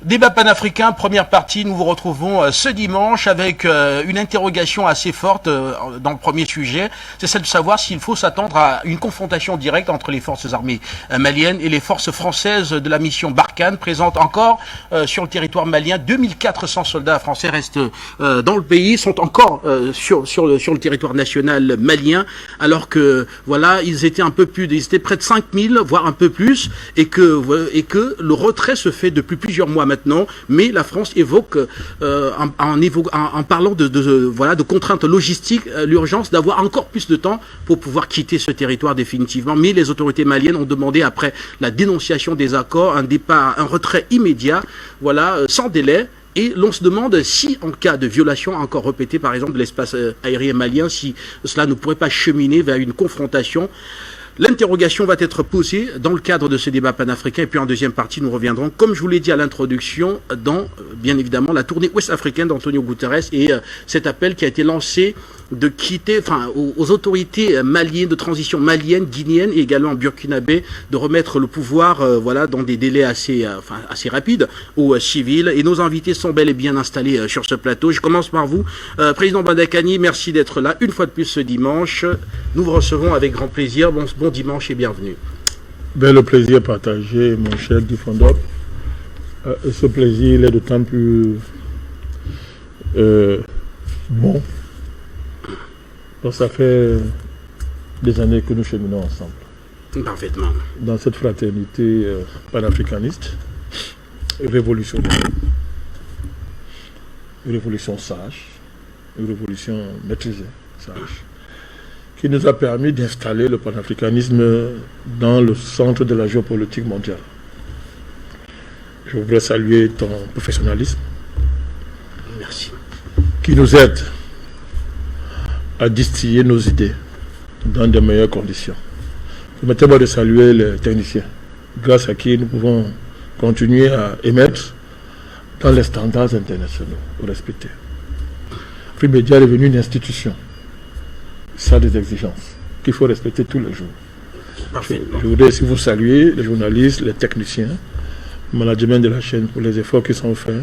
Débat panafricain, première partie, nous vous retrouvons ce dimanche avec une interrogation assez forte dans le premier sujet. C'est celle de savoir s'il faut s'attendre à une confrontation directe entre les forces armées maliennes et les forces françaises de la mission Barkhane, présentes encore sur le territoire malien. 2400 soldats français restent dans le pays, sont encore sur le territoire national malien, alors que voilà, ils étaient près de 5000, voire un peu plus, et que le retrait se fait depuis plusieurs mois maintenant, mais la France évoque, en parlant de contraintes logistiques, l'urgence d'avoir encore plus de temps pour pouvoir quitter ce territoire définitivement. Mais les autorités maliennes ont demandé, après la dénonciation des accords, un retrait immédiat, sans délai. Et l'on se demande si, en cas de violation encore répétée, par exemple, de l'espace aérien malien, si cela ne pourrait pas cheminer vers une confrontation. L'interrogation va être posée dans le cadre de ce débat panafricain, et puis en deuxième partie, nous reviendrons, comme je vous l'ai dit à l'introduction, dans, bien évidemment, la tournée ouest-africaine d'Antonio Guterres et cet appel qui a été lancé de quitter, aux autorités maliennes, de transition malienne, guinéenne et également burkinabé, de remettre le pouvoir, dans des délais assez rapides aux civils. Et nos invités sont bel et bien installés sur ce plateau. Je commence par vous, Président Bandakani, merci d'être là une fois de plus ce dimanche. Nous vous recevons avec grand plaisir. Bon dimanche et bienvenue. Le plaisir partagé, mon cher Guy Fondop. Ce plaisir il est d'autant plus bon. Donc ça fait des années que nous cheminons ensemble. Parfaitement. Dans cette fraternité panafricaniste, révolutionnaire, une révolution sage, une révolution maîtrisée, sage, qui nous a permis d'installer le panafricanisme dans le centre de la géopolitique mondiale. Je voudrais saluer ton professionnalisme. Merci. Qui nous aide à distiller nos idées dans de meilleures conditions. Permettez-moi de saluer les techniciens, grâce à qui nous pouvons continuer à émettre dans les standards internationaux respectés. Free Media est devenu une institution. Ça a des exigences qu'il faut respecter tous les jours. Parfait. Je voudrais aussi vous saluer, les journalistes, les techniciens, le management de la chaîne pour les efforts qui sont faits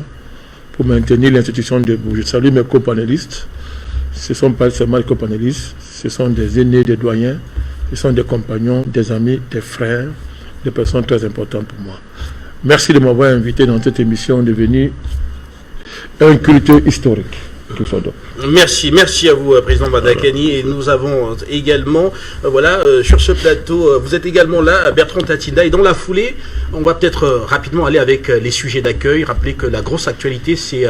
pour maintenir l'institution debout. Je salue mes copanélistes. Ce ne sont pas seulement les copanélistes, ce sont des aînés, des doyens, ce sont des compagnons, des amis, des frères, des personnes très importantes pour moi. Merci de m'avoir invité dans cette émission devenue un culte historique. Merci à vous, Président Bandakani. Et nous avons également, sur ce plateau, vous êtes également là, Bertrand Tatinda. Et dans la foulée, on va peut-être rapidement aller avec les sujets d'accueil. Rappeler que la grosse actualité, c'est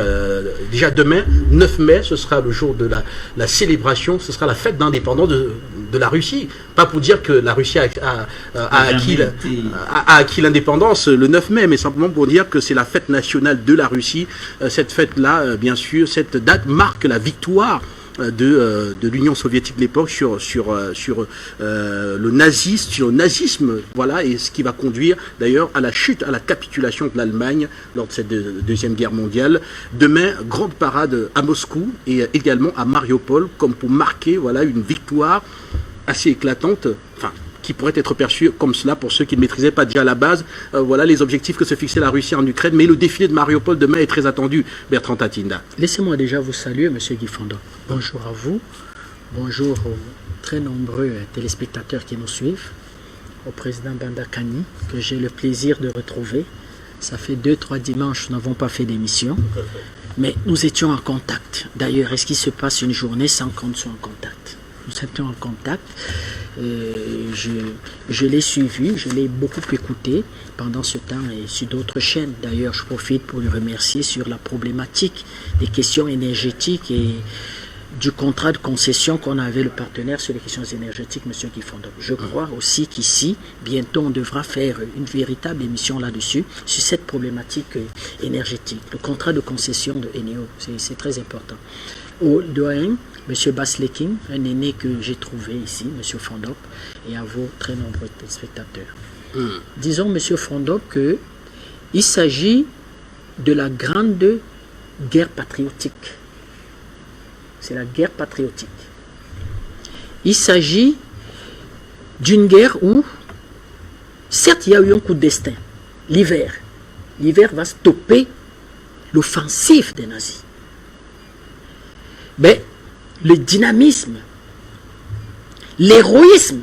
déjà demain, 9 mai, ce sera le jour de la célébration, ce sera la fête d'indépendance de la Russie. Pas pour dire que la Russie a acquis l'indépendance le 9 mai, mais simplement pour dire que c'est la fête nationale de la Russie. Cette fête-là, bien sûr, cette date marque la victoire de l'Union soviétique de l'époque sur le nazisme, et ce qui va conduire d'ailleurs à la chute, à la capitulation de l'Allemagne lors de cette deuxième guerre mondiale. Demain, grande parade à Moscou et également à Mariupol, comme pour marquer une victoire assez éclatante, qui pourrait être perçue comme cela pour ceux qui ne maîtrisaient pas déjà à la base les objectifs que se fixait la Russie en Ukraine. Mais le défilé de Mariupol demain est très attendu, Bertrand Tatinda. Laissez-moi déjà vous saluer, M. Guy Fondop. Bonjour à vous, bonjour aux très nombreux téléspectateurs qui nous suivent, au président Bandakani, que j'ai le plaisir de retrouver. Ça fait 2-3 dimanches, nous n'avons pas fait d'émission, mais nous étions en contact. D'ailleurs, est-ce qu'il se passe une journée sans qu'on soit en contact? Nous étions en contact. Je l'ai suivi, je l'ai beaucoup écouté pendant ce temps et sur d'autres chaînes. D'ailleurs, je profite pour le remercier sur la problématique des questions énergétiques et du contrat de concession qu'on avait le partenaire sur les questions énergétiques, M. Guy Fondop. Je crois aussi qu'ici, bientôt, on devra faire une véritable émission là-dessus, sur cette problématique énergétique. Le contrat de concession de Eneo, c'est très important. Au doyen, M. Basleking, un aîné que j'ai trouvé ici, M. Fondop, et à vos très nombreux téléspectateurs. Disons, M. Fondop, qu'il s'agit de la grande guerre patriotique. C'est la guerre patriotique. Il s'agit d'une guerre où, certes, il y a eu un coup de destin. L'hiver va stopper l'offensive des nazis. Mais le dynamisme, l'héroïsme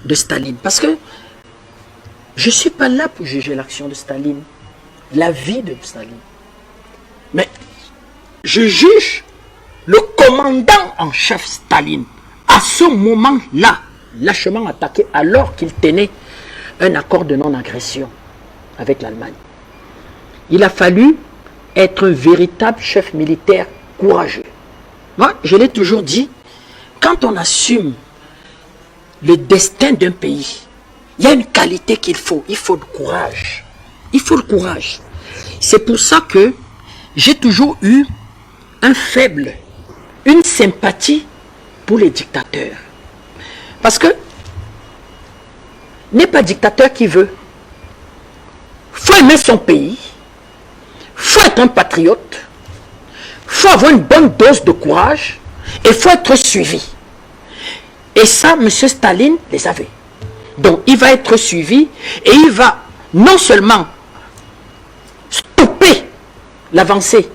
de Staline, parce que je ne suis pas là pour juger l'action de Staline, la vie de Staline, mais je juge le commandant en chef Staline, à ce moment-là, lâchement attaqué alors qu'il tenait un accord de non-agression avec l'Allemagne. Il a fallu être un véritable chef militaire courageux. Moi, je l'ai toujours dit, quand on assume le destin d'un pays, il y a une qualité qu'il faut le courage. Il faut le courage. C'est pour ça que j'ai toujours eu un faible, une sympathie pour les dictateurs. Parce que n'est pas dictateur qui veut. Il faut aimer son pays, il faut être un patriote, il faut avoir une bonne dose de courage et il faut être suivi. Et ça, M. Staline les avait. Donc, il va être suivi et il va non seulement stopper l'avancée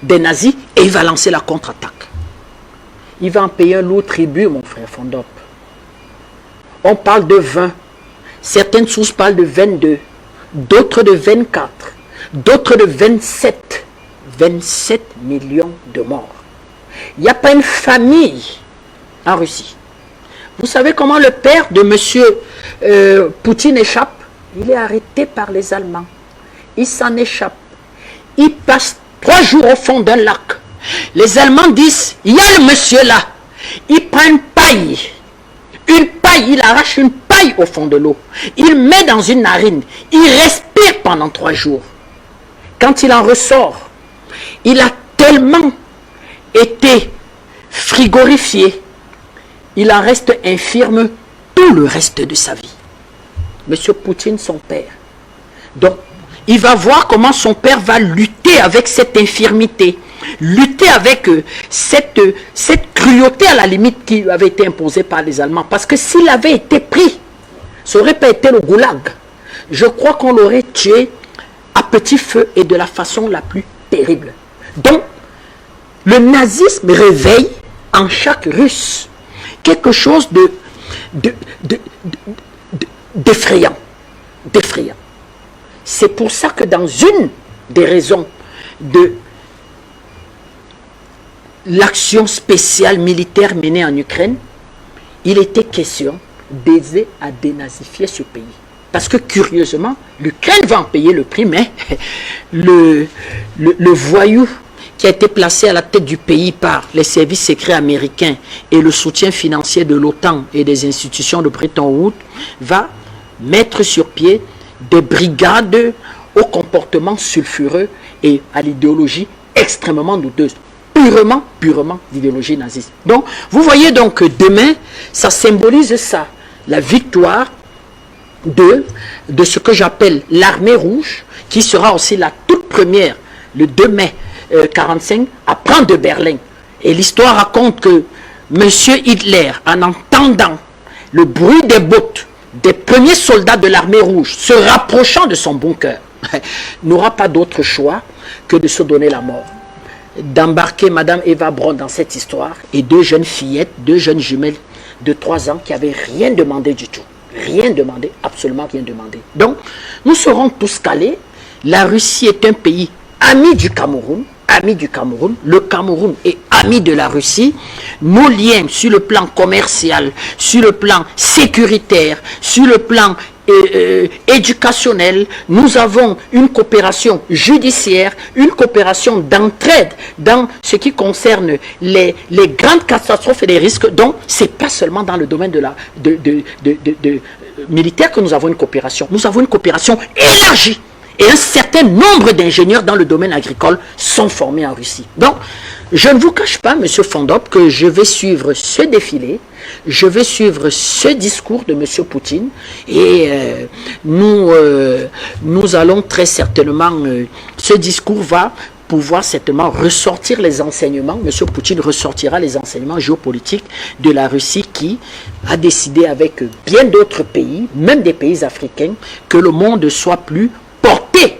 des nazis et il va lancer la contre-attaque. Il va en payer un lourd tribut, mon frère Fondop. On parle de 20. Certaines sources parlent de 22. D'autres de 24. D'autres de 27. 27 millions de morts. Il n'y a pas une famille en Russie. Vous savez comment le père de M. Poutine échappe? Il est arrêté par les Allemands. Il s'en échappe. Il passe 3 jours au fond d'un lac. Les Allemands disent, il y a le monsieur là. Il prend une paille. Il arrache une paille au fond de l'eau. Il met dans une narine. Il respire pendant 3 jours. Quand il en ressort, il a tellement été frigorifié. Il en reste infirme tout le reste de sa vie. Monsieur Poutine, son père. Donc, il va voir comment son père va lutter avec cette infirmité. Lutter avec cette cruauté à la limite qui lui avait été imposée par les Allemands. Parce que s'il avait été pris, ça n'aurait pas été le goulag. Je crois qu'on l'aurait tué à petit feu et de la façon la plus terrible. Donc, le nazisme réveille en chaque Russe quelque chose d'effrayant. C'est pour ça que dans une des raisons de l'action spéciale militaire menée en Ukraine, il était question d'aider à dénazifier ce pays. Parce que curieusement, l'Ukraine va en payer le prix, mais le voyou qui a été placé à la tête du pays par les services secrets américains et le soutien financier de l'OTAN et des institutions de Bretton Woods va mettre sur pied des brigades au comportement sulfureux et à l'idéologie extrêmement douteuse. Purement d'idéologie naziste. Donc, vous voyez donc que demain, ça symbolise ça, la victoire de ce que j'appelle l'armée rouge, qui sera aussi la toute première, le 2 mai 1945, à prendre de Berlin. Et l'histoire raconte que M. Hitler, en entendant le bruit des bottes des premiers soldats de l'armée rouge se rapprochant de son bunker, n'aura pas d'autre choix que de se donner la mort. D'embarquer Madame Eva Braun dans cette histoire et 2 jeunes fillettes, 2 jeunes jumelles de 3 ans qui n'avaient rien demandé du tout. Rien demandé, absolument rien demandé. Donc, nous serons tous calés. La Russie est un pays ami du Cameroun. Le Cameroun est ami de la Russie. Nos liens sur le plan commercial, sur le plan sécuritaire, sur le plan éducationnel, nous avons une coopération judiciaire, une coopération d'entraide dans ce qui concerne les grandes catastrophes et les risques. Donc, ce n'est pas seulement dans le domaine militaire que nous avons une coopération. Nous avons une coopération élargie. Et un certain nombre d'ingénieurs dans le domaine agricole sont formés en Russie. Donc, je ne vous cache pas, M. Fondop, que je vais suivre ce défilé, je vais suivre ce discours de M. Poutine, et nous allons très certainement, ce discours va pouvoir certainement ressortir les enseignements, M. Poutine ressortira les enseignements géopolitiques de la Russie qui a décidé avec bien d'autres pays, même des pays africains, que le monde soit plus porté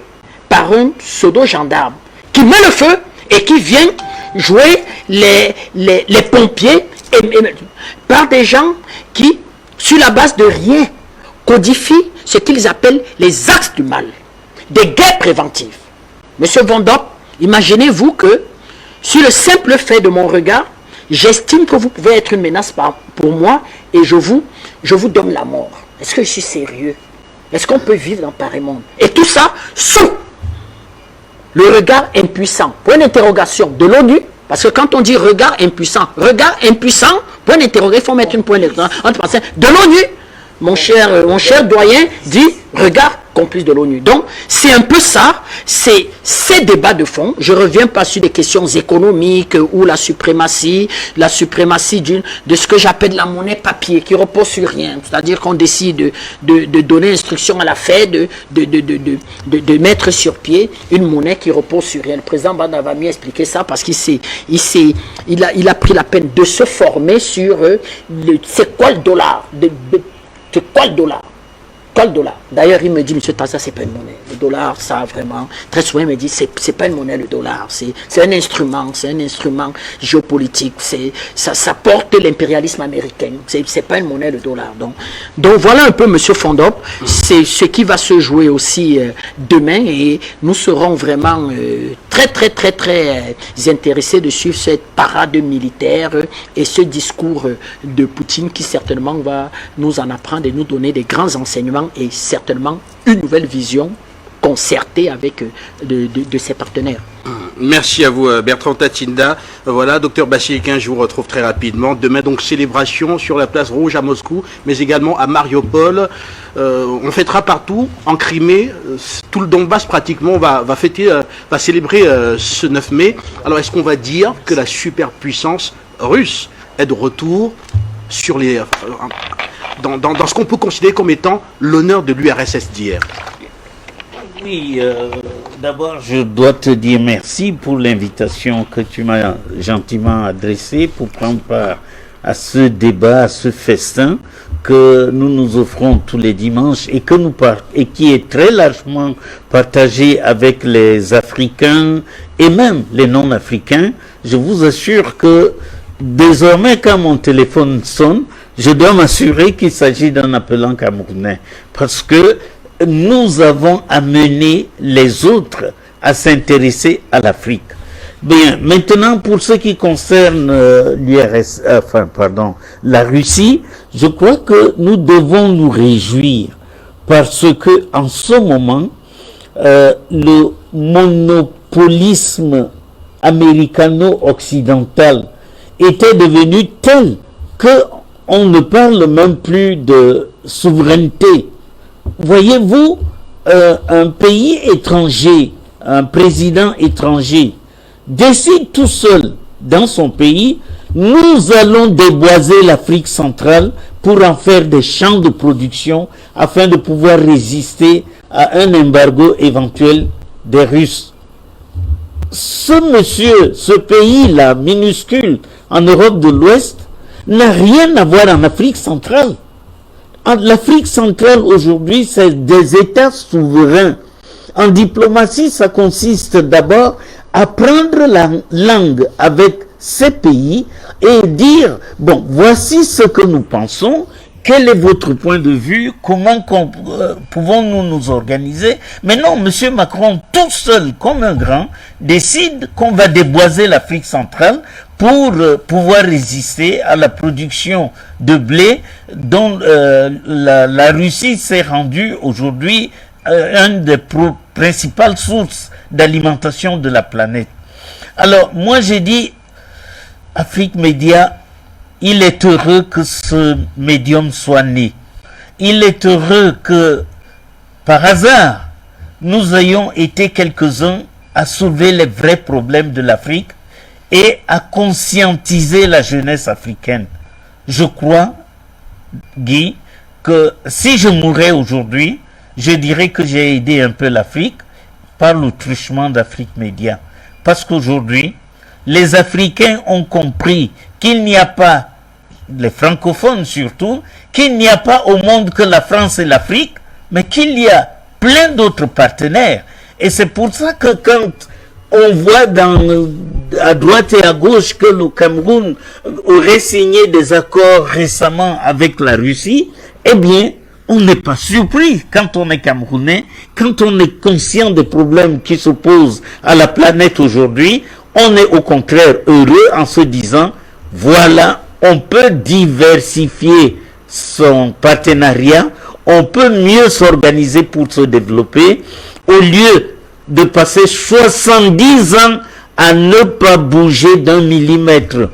par un pseudo-gendarme qui met le feu et qui vient jouer les pompiers par des gens qui, sur la base de rien, codifient ce qu'ils appellent les axes du mal, des guerres préventives. Monsieur Van Dop, imaginez-vous que sur le simple fait de mon regard, j'estime que vous pouvez être une menace pour moi et je vous donne la mort. Est-ce que je suis sérieux? Est-ce qu'on peut vivre dans pareil monde? Et tout ça sous le regard impuissant, point d'interrogation, de l'ONU, parce que quand on dit regard impuissant, point d'interrogation, il faut mettre une point d'interrogation, de l'ONU, mon cher doyen dit regard complice de l'ONU. Donc, c'est un peu ça, c'est ces débats de fond. Je ne reviens pas sur des questions économiques ou la suprématie de ce que j'appelle la monnaie papier, qui repose sur rien. C'est-à-dire qu'on décide de donner instruction à la Fed, de mettre sur pied une monnaie qui repose sur rien. Le président Banda va mieux expliquer ça parce qu'il a pris la peine de se former sur c'est quoi le dollar, c'est quoi le dollar. D'ailleurs, il me dit, monsieur Taza, c'est pas une monnaie. Le dollar, ça vraiment, très souvent, il me dit, c'est pas une monnaie, le dollar. C'est un instrument géopolitique. Ça porte l'impérialisme américain. C'est pas une monnaie, le dollar. Donc voilà un peu, monsieur Fondop, c'est ce qui va se jouer aussi demain et nous serons vraiment très intéressés de suivre cette parade militaire et ce discours de Poutine qui certainement va nous en apprendre et nous donner des grands enseignements et certainement une nouvelle vision concertée avec de ses partenaires. Merci à vous Bertrand Tatinda. Voilà, docteur Bassiliquin, je vous retrouve très rapidement. Demain donc célébration sur la place Rouge à Moscou, mais également à Mariupol. On fêtera partout, en Crimée, tout le Donbass pratiquement va célébrer ce 9 mai. Alors est-ce qu'on va dire que la superpuissance russe est de retour sur les... Dans ce qu'on peut considérer comme étant l'honneur de l'URSS d'hier? Oui, d'abord je dois te dire merci pour l'invitation que tu m'as gentiment adressée pour prendre part à ce débat, à ce festin que nous nous offrons tous les dimanches et qui est très largement partagé avec les Africains et même les non-africains. Je vous assure que désormais quand mon téléphone sonne, je dois m'assurer qu'il s'agit d'un appelant camerounais parce que nous avons amené les autres à s'intéresser à l'Afrique. Bien, maintenant pour ce qui concerne la Russie, je crois que nous devons nous réjouir parce que en ce moment, le monopolisme américano-occidental était devenu tel que on ne parle même plus de souveraineté. Voyez-vous, un pays étranger, un président étranger, décide tout seul dans son pays, nous allons déboiser l'Afrique centrale pour en faire des champs de production afin de pouvoir résister à un embargo éventuel des Russes. Ce pays-là, minuscule, en Europe de l'Ouest, n'a rien à voir en Afrique centrale. L'Afrique centrale aujourd'hui, c'est des États souverains. En diplomatie, ça consiste d'abord à prendre la langue avec ces pays et dire, bon, voici ce que nous pensons, quel est votre point de vue, comment pouvons-nous nous organiser. Mais non, M. Macron, tout seul, comme un grand, décide qu'on va déboiser l'Afrique centrale pour pouvoir résister à la production de blé dont la Russie s'est rendue aujourd'hui une des principales sources d'alimentation de la planète. Alors, moi j'ai dit, Afrique Média, il est heureux que ce médium soit né. Il est heureux que, par hasard, nous ayons été quelques-uns à soulever les vrais problèmes de l'Afrique et à conscientiser la jeunesse africaine. Je crois, Guy, que si je mourais aujourd'hui, je dirais que j'ai aidé un peu l'Afrique par le truchement d'Afrique Média. Parce qu'aujourd'hui, les Africains ont compris qu'il n'y a pas, les francophones surtout, qu'il n'y a pas au monde que la France et l'Afrique, mais qu'il y a plein d'autres partenaires. Et c'est pour ça que quand on voit à droite et à gauche que le Cameroun aurait signé des accords récemment avec la Russie, eh bien, on n'est pas surpris quand on est Camerounais, quand on est conscient des problèmes qui se posent à la planète aujourd'hui. On est au contraire heureux en se disant, voilà, on peut diversifier son partenariat, on peut mieux s'organiser pour se développer, au lieu de passer 70 ans à ne pas bouger d'un millimètre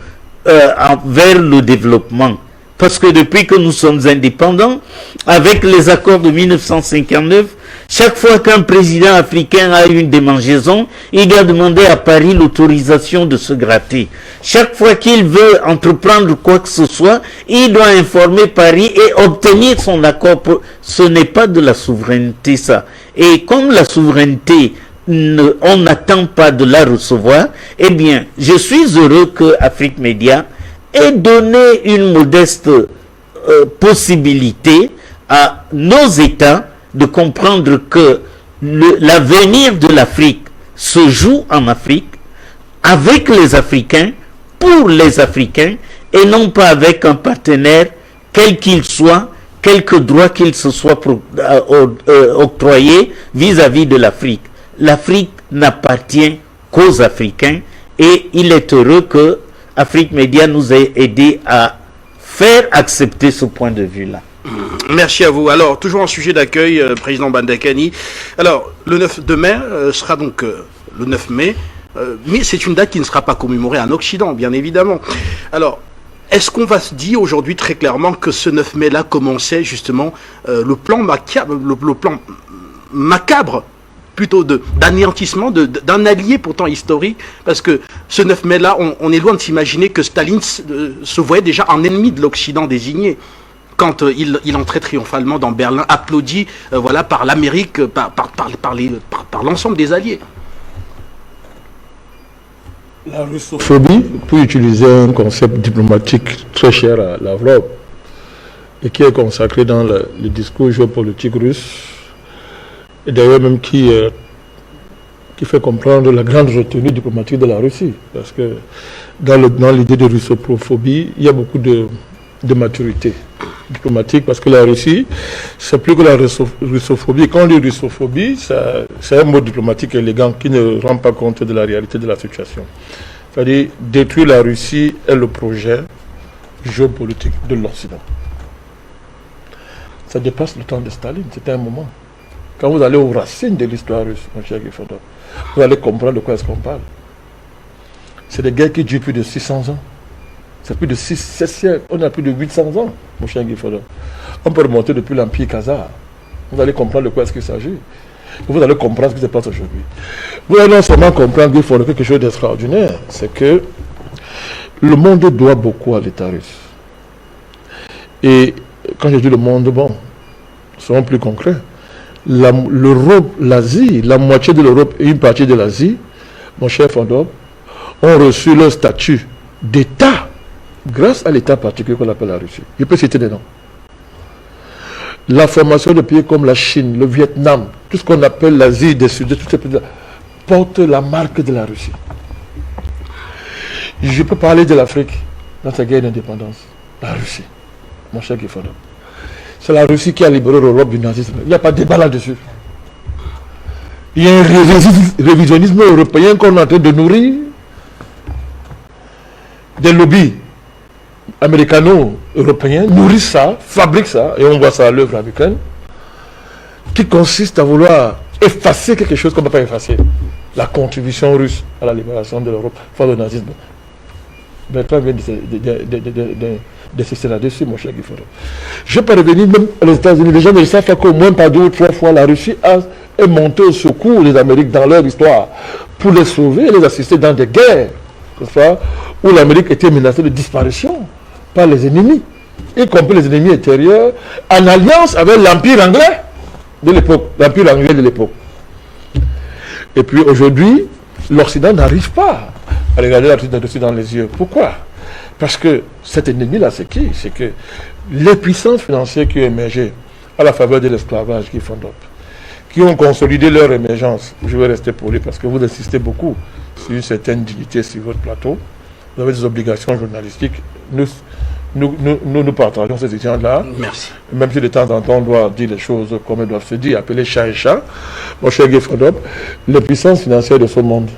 vers le développement. Parce que depuis que nous sommes indépendants, avec les accords de 1959, chaque fois qu'un président africain a une démangeaison, il doit demander à Paris l'autorisation de se gratter. Chaque fois qu'il veut entreprendre quoi que ce soit, il doit informer Paris et obtenir son accord. Ce n'est pas de la souveraineté, ça. Et comme la souveraineté, on n'attend pas de la recevoir, eh bien, je suis heureux que Afrique Média ait donné une modeste possibilité à nos États de comprendre que l'avenir de l'Afrique se joue en Afrique, avec les Africains, pour les Africains, et non pas avec un partenaire, quel qu'il soit, quelque droit qu'il se soit octroyé vis-à-vis de l'Afrique. L'Afrique n'appartient qu'aux Africains, et il est heureux que Afrique Média nous ait aidé à faire accepter ce point de vue-là. Merci à vous. Alors, toujours en sujet d'accueil, président Bandakani. Alors, le 9 de mai sera donc le 9 mai, mais c'est une date qui ne sera pas commémorée en Occident, bien évidemment. Alors, est-ce qu'on va se dire aujourd'hui très clairement que ce 9 mai-là commençait justement le plan macabre plutôt d'anéantissement d'un allié pourtant historique, parce que ce 9 mai-là, on est loin de s'imaginer que Staline se voyait déjà en ennemi de l'Occident désigné, quand il entrait triomphalement dans Berlin, applaudi voilà, par l'Amérique, par l'ensemble des alliés. La russophobie, pour utiliser un concept diplomatique très cher à Lavrov, et qui est consacré dans le discours géopolitique russe, et d'ailleurs même qui fait comprendre la grande retenue diplomatique de la Russie. Parce que dans l'idée de russophobie, il y a beaucoup de maturité diplomatique, parce que la Russie, c'est plus que la russophobie. Quand on dit russophobie, c'est un mot diplomatique élégant qui ne rend pas compte de la réalité de la situation. C'est-à-dire, détruire la Russie est le projet géopolitique de l'Occident. Ça dépasse le temps de Staline, c'était un moment. Quand vous allez aux racines de l'histoire russe, mon cher Guy-Fodor, vous allez comprendre de quoi est-ce qu'on parle. C'est des guerres qui durent plus de 600 ans. C'est plus de 7 siècles. On a plus de 800 ans, mon cher Guy-Fodor. On peut remonter depuis l'Empire khazar. Vous allez comprendre de quoi est-ce qu'il s'agit. Vous allez comprendre ce qui se passe aujourd'hui. Vous allez non seulement comprendre qu'il faut quelque chose d'extraordinaire, c'est que le monde doit beaucoup à l'État russe. Et quand je dis le monde, bon, soyons plus concrets. L'Europe, l'Asie, la moitié de l'Europe et une partie de l'Asie, mon cher Fodor, ont reçu leur statut d'État grâce à l'État particulier qu'on appelle la Russie. Je peux citer des noms. La formation de pays comme la Chine, le Vietnam, tout ce qu'on appelle l'Asie du Sud, tous ces pays-là, portent la marque de la Russie. Je peux parler de l'Afrique dans sa guerre d'indépendance. La Russie, mon cher Guy-Fodor. C'est la Russie qui a libéré l'Europe du nazisme. Il n'y a pas de débat là-dessus. Il y a un révisionnisme européen qu'on est en train de nourrir. Des lobbies américano-européens nourrissent ça, fabriquent ça, et on voit ça à l'œuvre américaine, qui consiste à vouloir effacer quelque chose qu'on ne peut pas effacer. La contribution russe à la libération de l'Europe face au nazisme. Bertrand vient d'insister là-dessus, mon cher Guy-Fodor. Je peux revenir même aux États-Unis. Les gens ne savent pas qu'au moins par 2 ou 3 fois, la Russie est montée au secours des Amériques dans leur histoire pour les sauver et les assister dans des guerres, où l'Amérique était menacée de disparition par les ennemis, y compris les ennemis intérieurs, en alliance avec l'Empire anglais de l'époque. Et puis aujourd'hui, l'Occident n'arrive pas à regarder la Russie dans les yeux. Pourquoi? Parce que cet ennemi-là, c'est qui? C'est que les puissances financières qui ont émergé à la faveur de l'esclavage qui font qui ont consolidé leur émergence. Je vais rester poli parce que vous insistez beaucoup sur une certaine dignité sur votre plateau. Vous avez des obligations journalistiques. Nous partageons ces étudiants-là. Merci. Même si de temps en temps on doit dire les choses comme elles doivent se dire, appeler chat et chat. Mon cher Guy Fondop, les puissances financières de ce monde,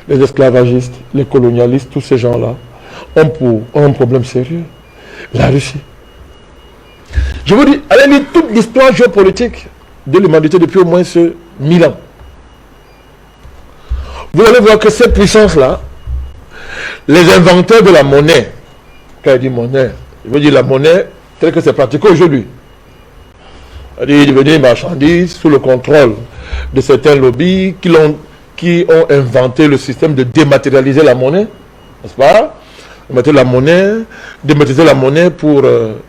les esclavagistes, les colonialistes, tous ces gens-là ont un problème sérieux. La Russie. Je vous dis, allez lire toute l'histoire géopolitique de l'humanité depuis au moins 1000 ans. Vous allez voir que cette puissance-là, les inventeurs de la monnaie, quand il dit monnaie, je veux dire la monnaie telle que c'est pratiqué aujourd'hui. C'est-à-dire devenir marchandises sous le contrôle de certains lobbies qui ont inventé le système de dématérialiser la monnaie, n'est-ce pas? Dématérialiser la monnaie pour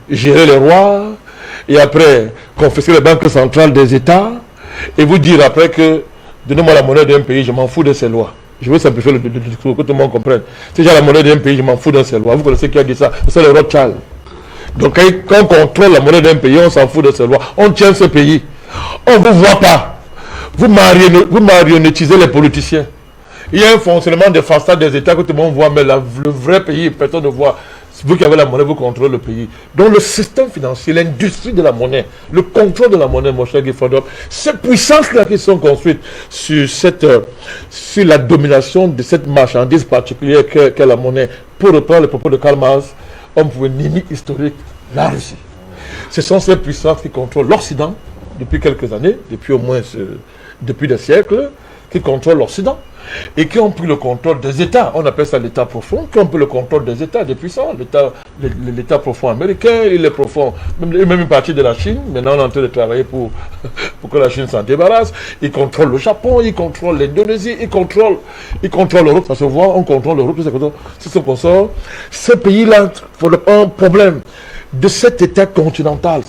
gérer les rois, et après confisquer les banques centrales des États, et vous dire après que donnez-moi la monnaie d'un pays, je m'en fous de ses lois. Je veux simplifier le discours, que tout le monde comprenne. Si j'ai la monnaie d'un pays, je m'en fous de ses lois. Vous connaissez qui a dit ça? C'est le Rothschild. Donc quand on contrôle la monnaie d'un pays, on s'en fout de ses lois. On tient ce pays. On ne vous voit pas. Vous marionnettisez les politiciens. Il y a un fonctionnement de façade des États que tout le monde voit, mais le vrai pays, personne ne voit. Vous qui avez la monnaie, vous contrôlez le pays. Donc le système financier, l'industrie de la monnaie, le contrôle de la monnaie, mon cher Guy Fondop, ces puissances-là qui sont construites sur la domination de cette marchandise particulière qu'est la monnaie, pour reprendre les propos de Karl Marx, on pouvait nier historique la Russie. Ce sont ces puissances qui contrôlent l'Occident depuis quelques années, depuis des siècles, qui contrôlent l'Occident. Et qui ont pris le contrôle des États, on appelle ça l'État profond, qui ont pris le contrôle des États, des puissants, l'État profond américain, il est profond, même une partie de la Chine, maintenant on est en train de travailler pour que la Chine s'en débarrasse, ils contrôlent le Japon, ils contrôlent l'Indonésie, ils contrôlent l'Europe, ça se voit, on contrôle l'Europe, c'est ce qu'on sort. Ce pays-là, pour un problème de cet État continental,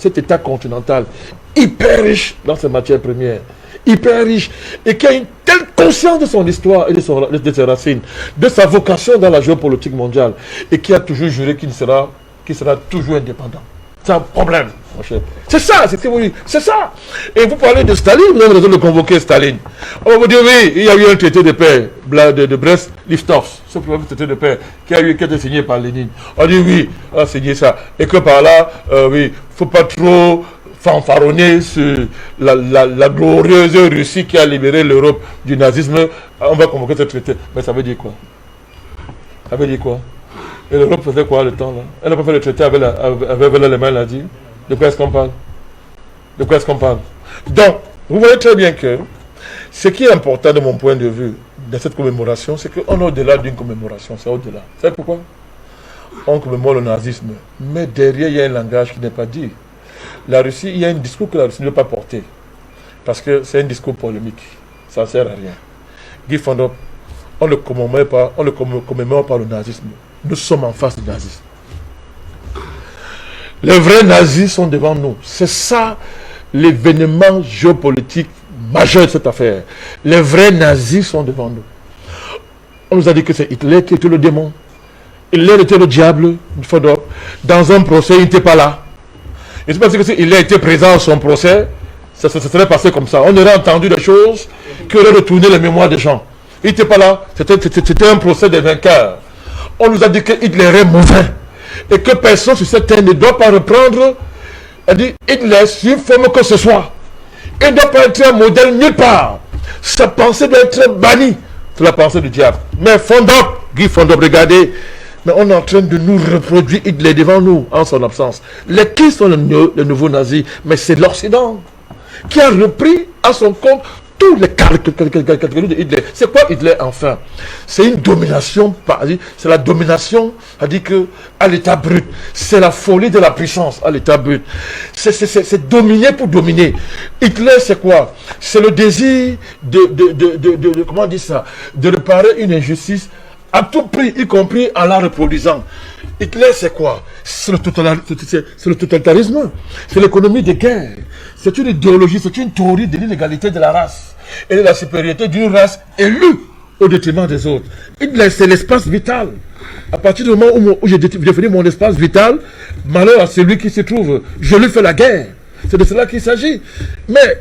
hyper riche dans ses matières premières, hyper riche, et qui a une telle conscience de son histoire et de ses racines, de sa vocation dans la géopolitique mondiale, et qui a toujours juré qu'il sera toujours indépendant. C'est un problème, mon cher. C'est ça, c'est ce que vous dites, c'est ça. Et vous parlez de Staline, vous avez raison de convoquer Staline. On va vous dire, oui, il y a eu un traité de paix de Brest-Litovsk, ce traité de paix qui a été signé par Lénine. On dit, oui, on a signé ça. Et que par là, oui, il ne faut pas trop fanfaronner sur la glorieuse Russie qui a libéré l'Europe du nazisme. On va convoquer ce traité. Mais ça veut dire quoi? Ça veut dire quoi? Et l'Europe faisait quoi le temps là? Elle n'a pas fait le traité avec l'Allemagne, l'a dit. De quoi est-ce qu'on parle? De quoi est-ce qu'on parle? Donc, vous voyez très bien que ce qui est important de mon point de vue dans cette commémoration, c'est qu'on est au-delà d'une commémoration. C'est au-delà. Vous savez pourquoi? On commémore le nazisme. Mais derrière, il y a un langage qui n'est pas dit. La Russie, il y a un discours que la Russie ne veut pas porter. Parce que c'est un discours polémique. Ça ne sert à rien. Guy Fondop, on ne commémore pas le nazisme. Nous sommes en face du nazisme. Les vrais nazis sont devant nous. C'est ça l'événement géopolitique majeur de cette affaire. Les vrais nazis sont devant nous. On nous a dit que c'est Hitler qui était le démon. Hitler était le diable, Fondop. Dans un procès, il n'était pas là. Je ne sais pas si il a été présent à son procès, ça serait passé comme ça. On aurait entendu des choses qui auraient retourné les mémoires des gens. Il n'était pas là, c'était un procès des vainqueurs. On nous a dit que Hitler est mauvais et que personne sur cette terre ne doit pas reprendre. Elle dit Hitler, si une forme que ce soit, il ne doit pas être un modèle nulle part. Sa pensée doit être bannie. C'est la pensée du diable. Mais Fondop, Guy Fondop, regardez. Mais on est en train de nous reproduire Hitler devant nous, en son absence. Qui sont les nouveaux nazis? Mais c'est l'Occident qui a repris à son compte tous les catégories de Hitler. C'est quoi Hitler enfin? C'est une domination, c'est la domination, c'est-à-dire à l'état brut. C'est la folie de la puissance à l'état brut. C'est dominer pour dominer. Hitler, c'est quoi? C'est le désir comment on dit ça? De réparer une injustice à tout prix, y compris en la reproduisant. Hitler, c'est quoi? C'est le totalitarisme. C'est l'économie de guerre. C'est une idéologie, c'est une théorie de l'inégalité de la race et de la supériorité d'une race élue au détriment des autres. Hitler, c'est l'espace vital. À partir du moment où j'ai défini mon espace vital, malheur à celui qui se trouve, je lui fais la guerre. C'est de cela qu'il s'agit. Mais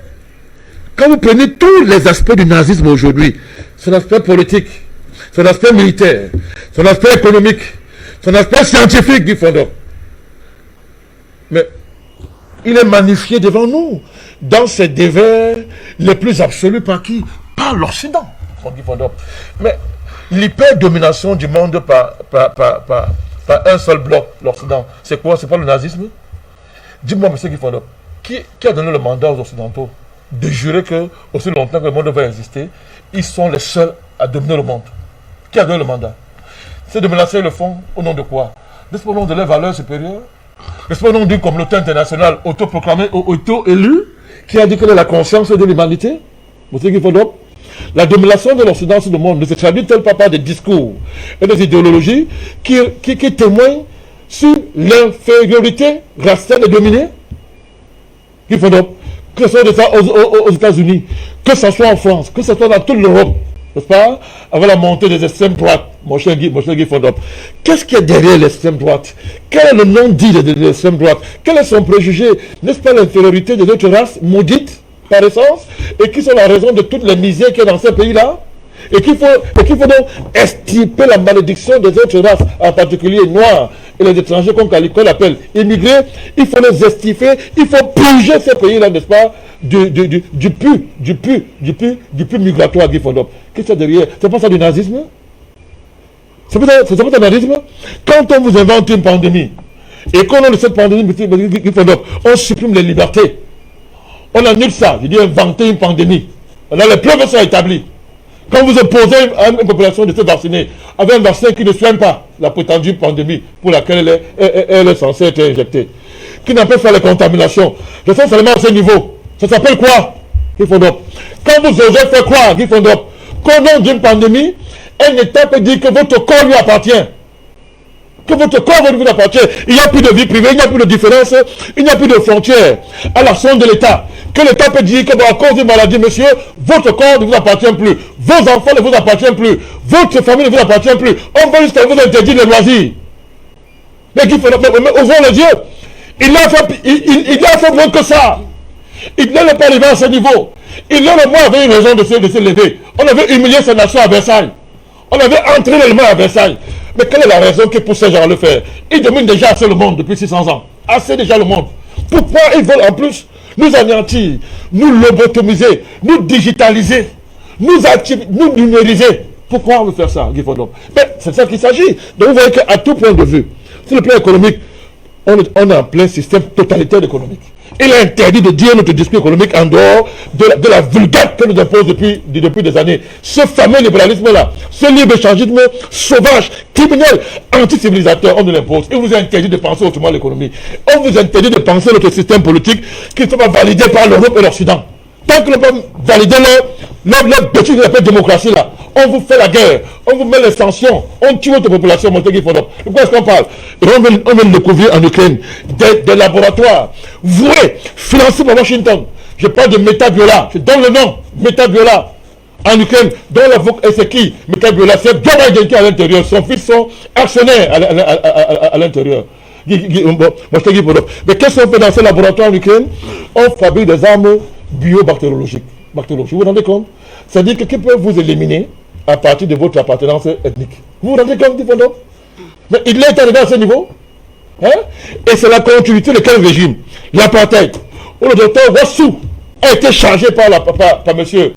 Quand vous prenez tous les aspects du nazisme aujourd'hui, son aspect politique, son aspect militaire, son aspect économique, son aspect scientifique, Guy Fondop, mais il est magnifié devant nous dans ses dévers les plus absolus par qui? Par l'Occident, Guy Fondop. Mais l'hyper-domination du monde par un seul bloc, l'Occident, c'est quoi? C'est pas le nazisme? Dis-moi, monsieur Guy Fondop, qui a donné le mandat aux Occidentaux de jurer que, aussi longtemps que le monde va exister, ils sont les seuls à dominer le monde? Qui a donné le mandat? Ces dominations le font au nom de quoi? N'est-ce pas au nom de leurs valeurs supérieures? N'est-ce pas au nom d'une communauté internationale autoproclamée, auto-élue, qui a dit qu'elle est la conscience de l'humanité? Monsieur Guy Fondop, la domination de l'Occident sur le monde ne se traduit-elle pas par des discours et des idéologies qui témoignent sur l'infériorité raciale et dominée? Guy Fondop, que ce soit aux États-Unis, que ce soit en France, que ce soit dans toute l'Europe, n'est-ce pas? Avec la montée des extrêmes droites, mon cher Guy Fondop. Qu'est-ce qu'il y a derrière l'extrême droite? Quel est le nom dit de l'extrême droite? Quel est son préjugé? N'est-ce pas l'infériorité de notre race maudite par essence, et qui sont la raison de toutes les misères qu'il y a dans ces pays-là? Et qu'il faut donc extirper la malédiction des autres races, en particulier noirs et les étrangers qu'on appelle immigrés. Il faut les extirper, il faut purger ces pays-là, n'est-ce pas, du pu migratoire, Guy Fondop. Qu'est-ce qu'il y a derrière? C'est pas ça du nazisme? C'est pas ça du nazisme? Quand on vous invente une pandémie, et qu'au nom de cette pandémie, Guy Fondop, on supprime les libertés, on annule ça, je dis inventer une pandémie. On a les preuves sont établies. Quand vous opposez à une population de se vacciner avec un vaccin qui ne soigne pas la prétendue pandémie pour laquelle elle est censée être injectée, qui n'empêche pas les contaminations, je sens seulement à ce niveau. Ça s'appelle quoi, Guy Fondop? Quand vous osez faire croire, Guy Fondop, qu'au nom d'une pandémie, un État peut dire que votre corps lui appartient. Que votre corps vous appartient. Il n'y a plus de vie privée, il n'y a plus de différence, il n'y a plus de frontières à l'action de l'État. Que l'État peut dire que à cause d'une maladie, monsieur, votre corps ne vous appartient plus, vos enfants ne vous appartiennent plus, votre famille ne vous appartient plus. On va jusqu'à vous interdire les loisirs. Mais qu'il faut ouvrons les yeux. Il a fait moins que ça. Il n'est pas arrivé à ce niveau. Il avait une raison de se lever. On avait humilié sa nation à Versailles. On avait entraîné le mal à Versailles. Mais quelle est la raison qui pousse ces gens à le faire? Ils dominent déjà assez le monde depuis 600 ans. Assez déjà le monde. Pourquoi ils veulent en plus nous anéantir, nous lobotomiser, nous digitaliser, nous numériser? Pourquoi on veut faire ça, Guy Fondop? Mais c'est ça qu'il s'agit. Donc vous voyez qu'à tout point de vue, sur le plan économique, on est en plein système totalitaire économique. Il est interdit de dire notre discours économique en dehors de la vulgate que nous impose depuis des années. Ce fameux libéralisme-là, ce libre-échangisme sauvage, criminel, anti-civilisateur, on nous l'impose. Il vous interdit de penser autrement l'économie. On vous interdit de penser notre système politique qui ne soit pas validé par l'Europe et l'Occident. Tant que nous ne pouvons pas valider leur bêtise de la démocratie là, on vous fait la guerre, on vous met les sanctions, on tue votre population, mon Guy Fondop. De quoi est-ce qu'on parle? On vient de découvrir en Ukraine des laboratoires voués, financés par Washington. Je parle de Metabiola, je donne le nom, Metabiola, en Ukraine, dont la c'est qui? Metabiola, c'est Joe Biden qui est à l'intérieur, son fils sont actionnaires à l'intérieur. Mais qu'est-ce qu'on fait dans ces laboratoires en Ukraine? On fabrique des armes biobactériologiques. Vous vous rendez compte? C'est-à-dire que qui peut vous éliminer à partir de votre appartenance ethnique. Vous vous rendez compte, Guy Fondop? Mais il est arrivé à ce niveau. Hein? Et c'est la continuité de quel régime? L'apartheid. Où le docteur Wassou a été chargé par monsieur,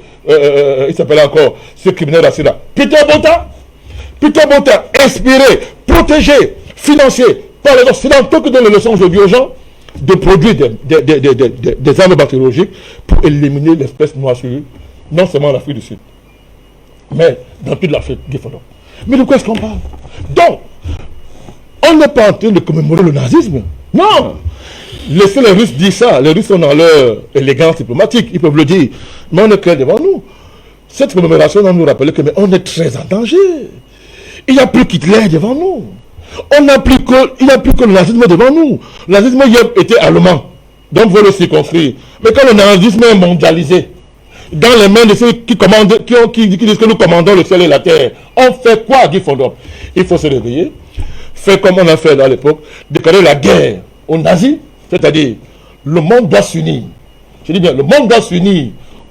il s'appelait encore, ce criminel là. Peter Botta, inspiré, protégé, financé par les Occidentaux qui donnent les leçons aujourd'hui aux gens de produire des armes bactériologiques pour éliminer l'espèce noire sur non seulement en Afrique du Sud, mais dans toute l'Afrique, Guy Fondop. Mais de quoi est-ce qu'on parle? Donc, on n'est pas en train de commémorer le nazisme. Non! Laissez les Russes dire ça. Les Russes sont dans leur élégance diplomatique. Ils peuvent le dire. Mais on est clair devant nous. Cette commémoration doit nous rappeler que mais on est très en danger. Il n'y a plus qu'Hitler devant nous. Il n'y a plus que le nazisme devant nous. Le nazisme hier était allemand. Donc il faut le circonscrire. Mais quand le nazisme est mondialisé, dans les mains de ceux qui commandent, qui disent que nous commandons le ciel et la terre, on fait quoi, Guy Fondop? Il faut se réveiller, faire comme on a fait à l'époque, déclarer la guerre aux nazis, c'est-à-dire le monde doit s'unir. Je dis bien, le monde doit s'unir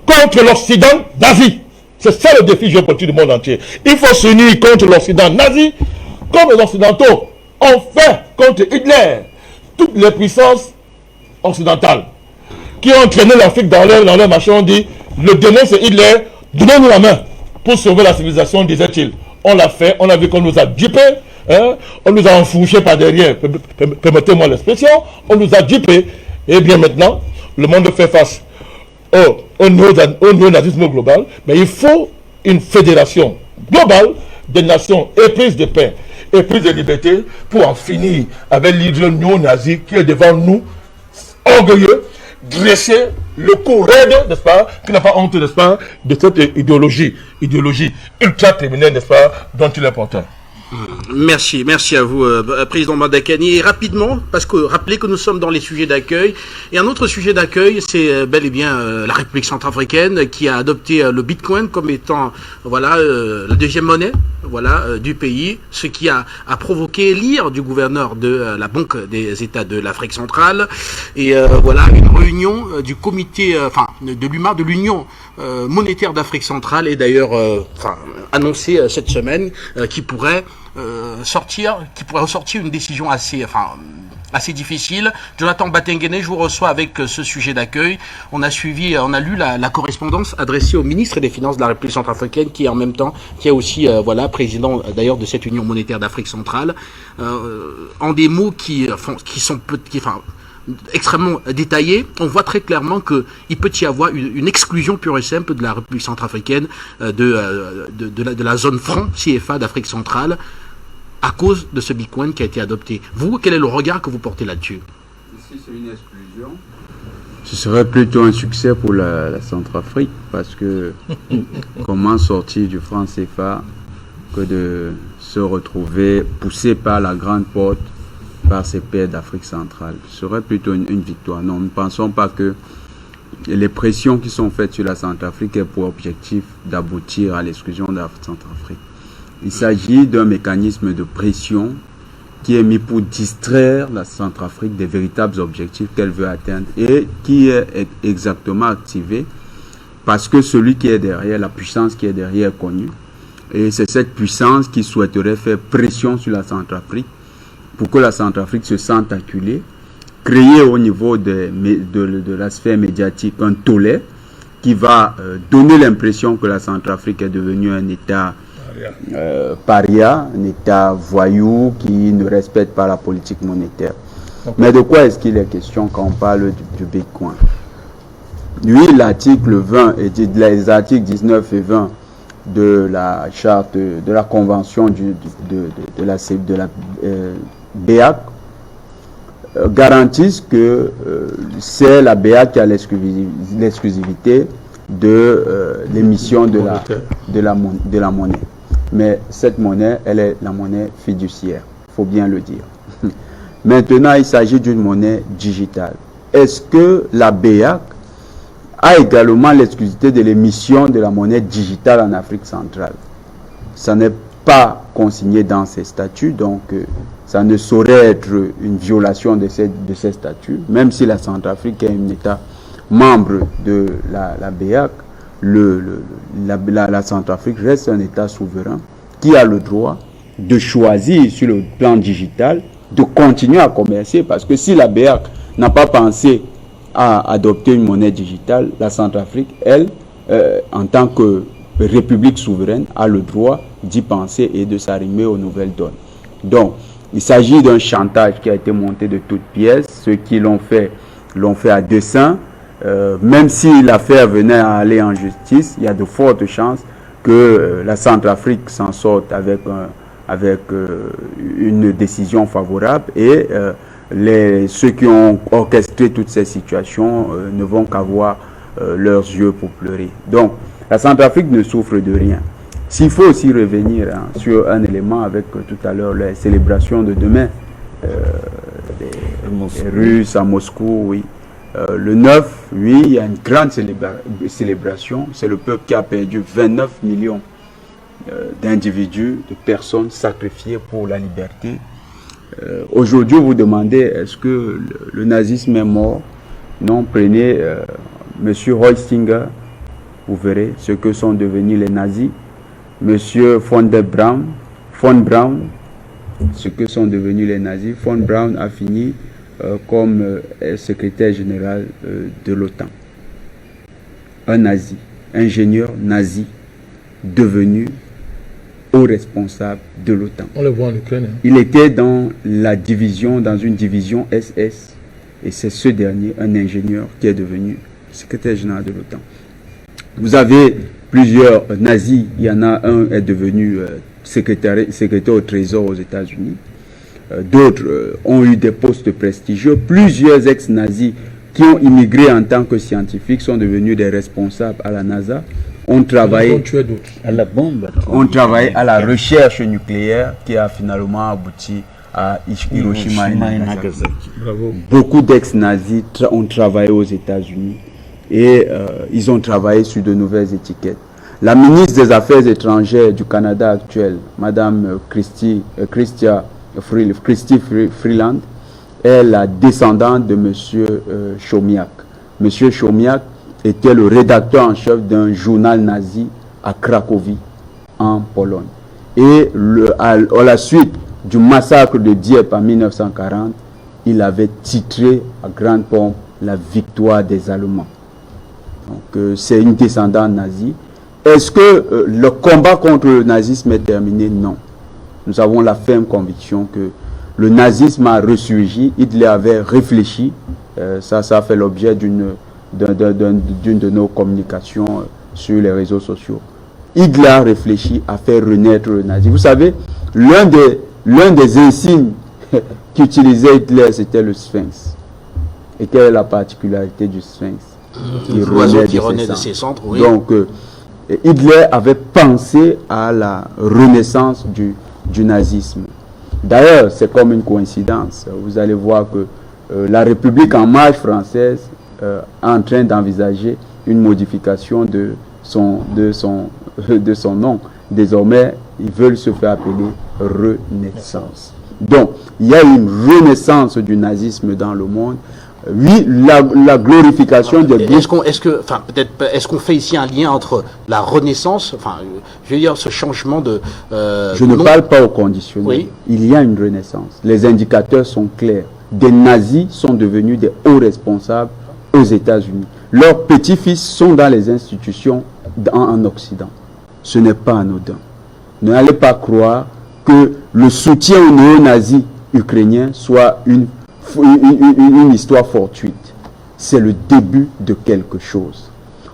contre l'Occident nazi. C'est ça le défi géopolitique du monde entier. Il faut s'unir contre l'Occident nazi, comme les Occidentaux ont fait contre Hitler. Toutes les puissances occidentales qui ont entraîné l'Afrique dans leur machin ont dit, le démon c'est Hitler, donnez-nous la main pour sauver la civilisation, disait-il. On l'a fait, on a vu qu'on nous a dupés, hein, on nous a enfourchés par derrière, permettez-moi l'expression, on nous a dupés, et bien maintenant, le monde fait face au néonazisme global, mais il faut une fédération globale des nations éprises de paix, éprises de liberté, pour en finir avec l'idée néo-nazi qui est devant nous, orgueilleux, dressé, le cou raide, n'est-ce pas, qui n'a pas honte, n'est-ce pas, de cette idéologie ultra-criminelle, n'est-ce pas, dont il est porteur. Merci à vous, Président Mandakani. Et rapidement, parce que rappelez que nous sommes dans les sujets d'accueil. Et un autre sujet d'accueil, c'est bel et bien la République centrafricaine qui a adopté le Bitcoin comme étant, voilà, la deuxième monnaie, voilà, du pays, ce qui a provoqué l'ire du gouverneur de la Banque des États de l'Afrique centrale. Et voilà, une réunion du comité, de l'Union monétaire d'Afrique centrale est d'ailleurs annoncée cette semaine, qui pourrait ressortir une décision assez difficile. Jonathan Batengene, je vous reçois avec ce sujet d'accueil. On a lu la correspondance adressée au ministre des Finances de la République centrafricaine, qui est aussi président d'ailleurs de cette Union monétaire d'Afrique centrale, en des mots qui sont extrêmement détaillés. On voit très clairement qu'il peut y avoir une exclusion pure et simple de la République centrafricaine de la zone franc CFA d'Afrique centrale à cause de ce Bitcoin qui a été adopté. Vous, quel est le regard que vous portez là-dessus? Si c'est une exclusion, ce serait plutôt un succès pour la Centrafrique, parce que comment sortir du franc CFA que de se retrouver poussé par la grande porte par ces pays d'Afrique centrale? Ce serait plutôt une victoire. Non, nous ne pensons pas que les pressions qui sont faites sur la Centrafrique aient pour objectif d'aboutir à l'exclusion de la Centrafrique. Il s'agit d'un mécanisme de pression qui est mis pour distraire la Centrafrique des véritables objectifs qu'elle veut atteindre et qui est exactement activé parce que celui qui est derrière, la puissance qui est derrière est connue. Et c'est cette puissance qui souhaiterait faire pression sur la Centrafrique pour que la Centrafrique se sente acculée, créer au niveau de la sphère médiatique un tollé qui va donner l'impression que la Centrafrique est devenue un État paria, un État voyou qui ne respecte pas la politique monétaire. Okay. Mais de quoi est-ce qu'il est question quand on parle du Bitcoin? Oui, l'article 20 et les articles 19 et 20 de la charte, de la convention de la BEAC garantissent que c'est la BEAC qui a l'exclusivité de l'émission de la monnaie. Mais cette monnaie, elle est la monnaie fiduciaire, il faut bien le dire. Maintenant, il s'agit d'une monnaie digitale. Est-ce que la BEAC a également l'exclusivité de l'émission de la monnaie digitale en Afrique centrale? Ça n'est pas consigné dans ces statuts, donc ça ne saurait être une violation de ces statuts, même si la Centrafrique est un État membre de la BEAC. La Centrafrique reste un État souverain qui a le droit de choisir sur le plan digital de continuer à commercer, parce que si la BEAC n'a pas pensé à adopter une monnaie digitale, la Centrafrique, elle, en tant que république souveraine, a le droit d'y penser et de s'arrimer aux nouvelles donnes. Donc, il s'agit d'un chantage qui a été monté de toutes pièces. Ceux qui l'ont fait à dessein. Même si l'affaire venait à aller en justice, il y a de fortes chances que la Centrafrique s'en sorte avec une décision favorable et ceux qui ont orchestré toutes ces situations ne vont qu'avoir leurs yeux pour pleurer. Donc, la Centrafrique ne souffre de rien. S'il faut aussi revenir sur un élément avec tout à l'heure les célébrations de demain, les Russes à Moscou, oui. Le 9, oui, il y a une grande célébration. C'est le peuple qui a perdu 29 millions d'individus, de personnes sacrifiées pour la liberté. Aujourd'hui, vous demandez, est-ce que le nazisme est mort? Non, prenez M. Heusinger, vous verrez ce que sont devenus les nazis. Monsieur von Braun, ce que sont devenus les nazis. Von Braun a fini comme secrétaire général de l'OTAN. Un nazi, ingénieur nazi, devenu haut responsable de l'OTAN. On le voit en Ukraine. Hein. Il était dans une division SS, et c'est ce dernier, un ingénieur, qui est devenu secrétaire général de l'OTAN. Vous avez plusieurs nazis, il y en a un est devenu secrétaire au Trésor aux États-Unis. D'autres ont eu des postes prestigieux. Plusieurs ex-nazis qui ont immigré en tant que scientifiques sont devenus des responsables à la NASA. On travaillait à la bombe. On travaillait à la recherche nucléaire qui a finalement abouti à Hiroshima et Nagasaki. Bravo. Beaucoup d'ex-nazis ont travaillé aux États-Unis et ils ont travaillé sur de nouvelles étiquettes. La ministre des Affaires étrangères du Canada actuelle, Madame Christy Freeland, est la descendante de Monsieur Chomiak. Monsieur Chomiak était le rédacteur en chef d'un journal nazi à Cracovie, en Pologne. Et à la suite du massacre de Dieppe en 1940, il avait titré à grande pompe la victoire des Allemands. Donc c'est une descendante nazie. Est-ce que le combat contre le nazisme est terminé? Non. Nous avons la ferme conviction que le nazisme a ressurgi. Hitler avait réfléchi. Ça a fait l'objet d'une de nos communications sur les réseaux sociaux. Hitler a réfléchi à faire renaître le nazisme. Vous savez, l'un des insignes qu'utilisait Hitler, c'était le Sphinx. Et quelle est la particularité du Sphinx? L'oiseau qui renaît de ses cendres, oui. Donc, Hitler avait pensé à la renaissance du nazisme. D'ailleurs, c'est comme une coïncidence. Vous allez voir que la République en marche française est en train d'envisager une modification de son nom. Désormais, ils veulent se faire appeler Renaissance. Donc, il y a une renaissance du nazisme dans le monde. Oui, la glorification des groupes. Est-ce qu'on fait ici un lien entre la Renaissance, je veux dire, ce changement de... je ne parle pas au conditionnel. Oui. Il y a une renaissance. Les indicateurs sont clairs. Des nazis sont devenus des hauts responsables aux États-Unis. Leurs petits-fils sont dans les institutions en Occident. Ce n'est pas anodin. N'allez pas croire que le soutien aux néo-nazis ukrainiens soit une histoire fortuite. C'est le début de quelque chose.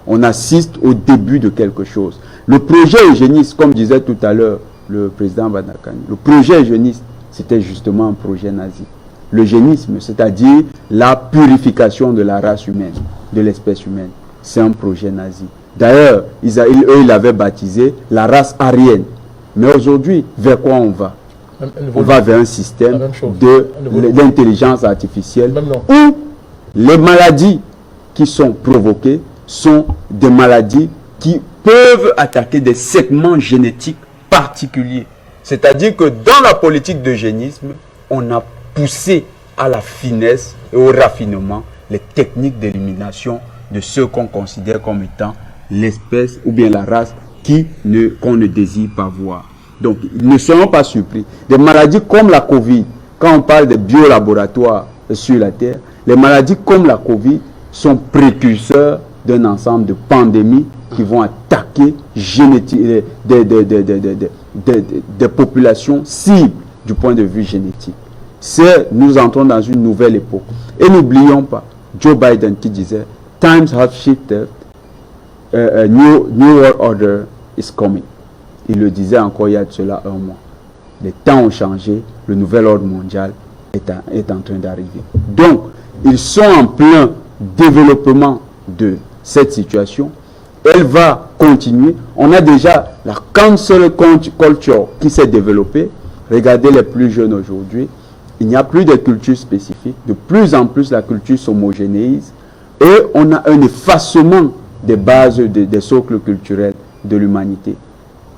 On assiste au début de quelque chose. Le projet eugéniste, comme disait tout à l'heure le président Badakani, le projet eugéniste, c'était justement un projet nazi. L'eugénisme, c'est-à-dire la purification de la race humaine, de l'espèce humaine, c'est un projet nazi. D'ailleurs, eux, ils l'avaient baptisé la race aryenne. Mais aujourd'hui, vers quoi on va? On va vers un système d'intelligence artificielle où les maladies qui sont provoquées sont des maladies qui peuvent attaquer des segments génétiques particuliers. C'est-à-dire que dans la politique d'eugénisme, on a poussé à la finesse et au raffinement les techniques d'élimination de ceux qu'on considère comme étant l'espèce ou bien la race qu'on ne désire pas voir. Donc, ne soyons pas surpris. Des maladies comme la Covid, quand on parle de biolaboratoires sur la Terre, les maladies comme la Covid sont précurseurs d'un ensemble de pandémies qui vont attaquer des populations cibles du point de vue génétique. Nous entrons dans une nouvelle époque. Et n'oublions pas, Joe Biden qui disait « Times have shifted, a new world order is coming ». Il le disait encore il y a de cela un mois. Les temps ont changé, le nouvel ordre mondial est en train d'arriver. Donc, ils sont en plein développement de cette situation. Elle va continuer. On a déjà la cancel culture qui s'est développée. Regardez les plus jeunes aujourd'hui. Il n'y a plus de culture spécifique. De plus en plus, la culture s'homogénéise. Et on a un effacement des bases, des socles culturels de l'humanité.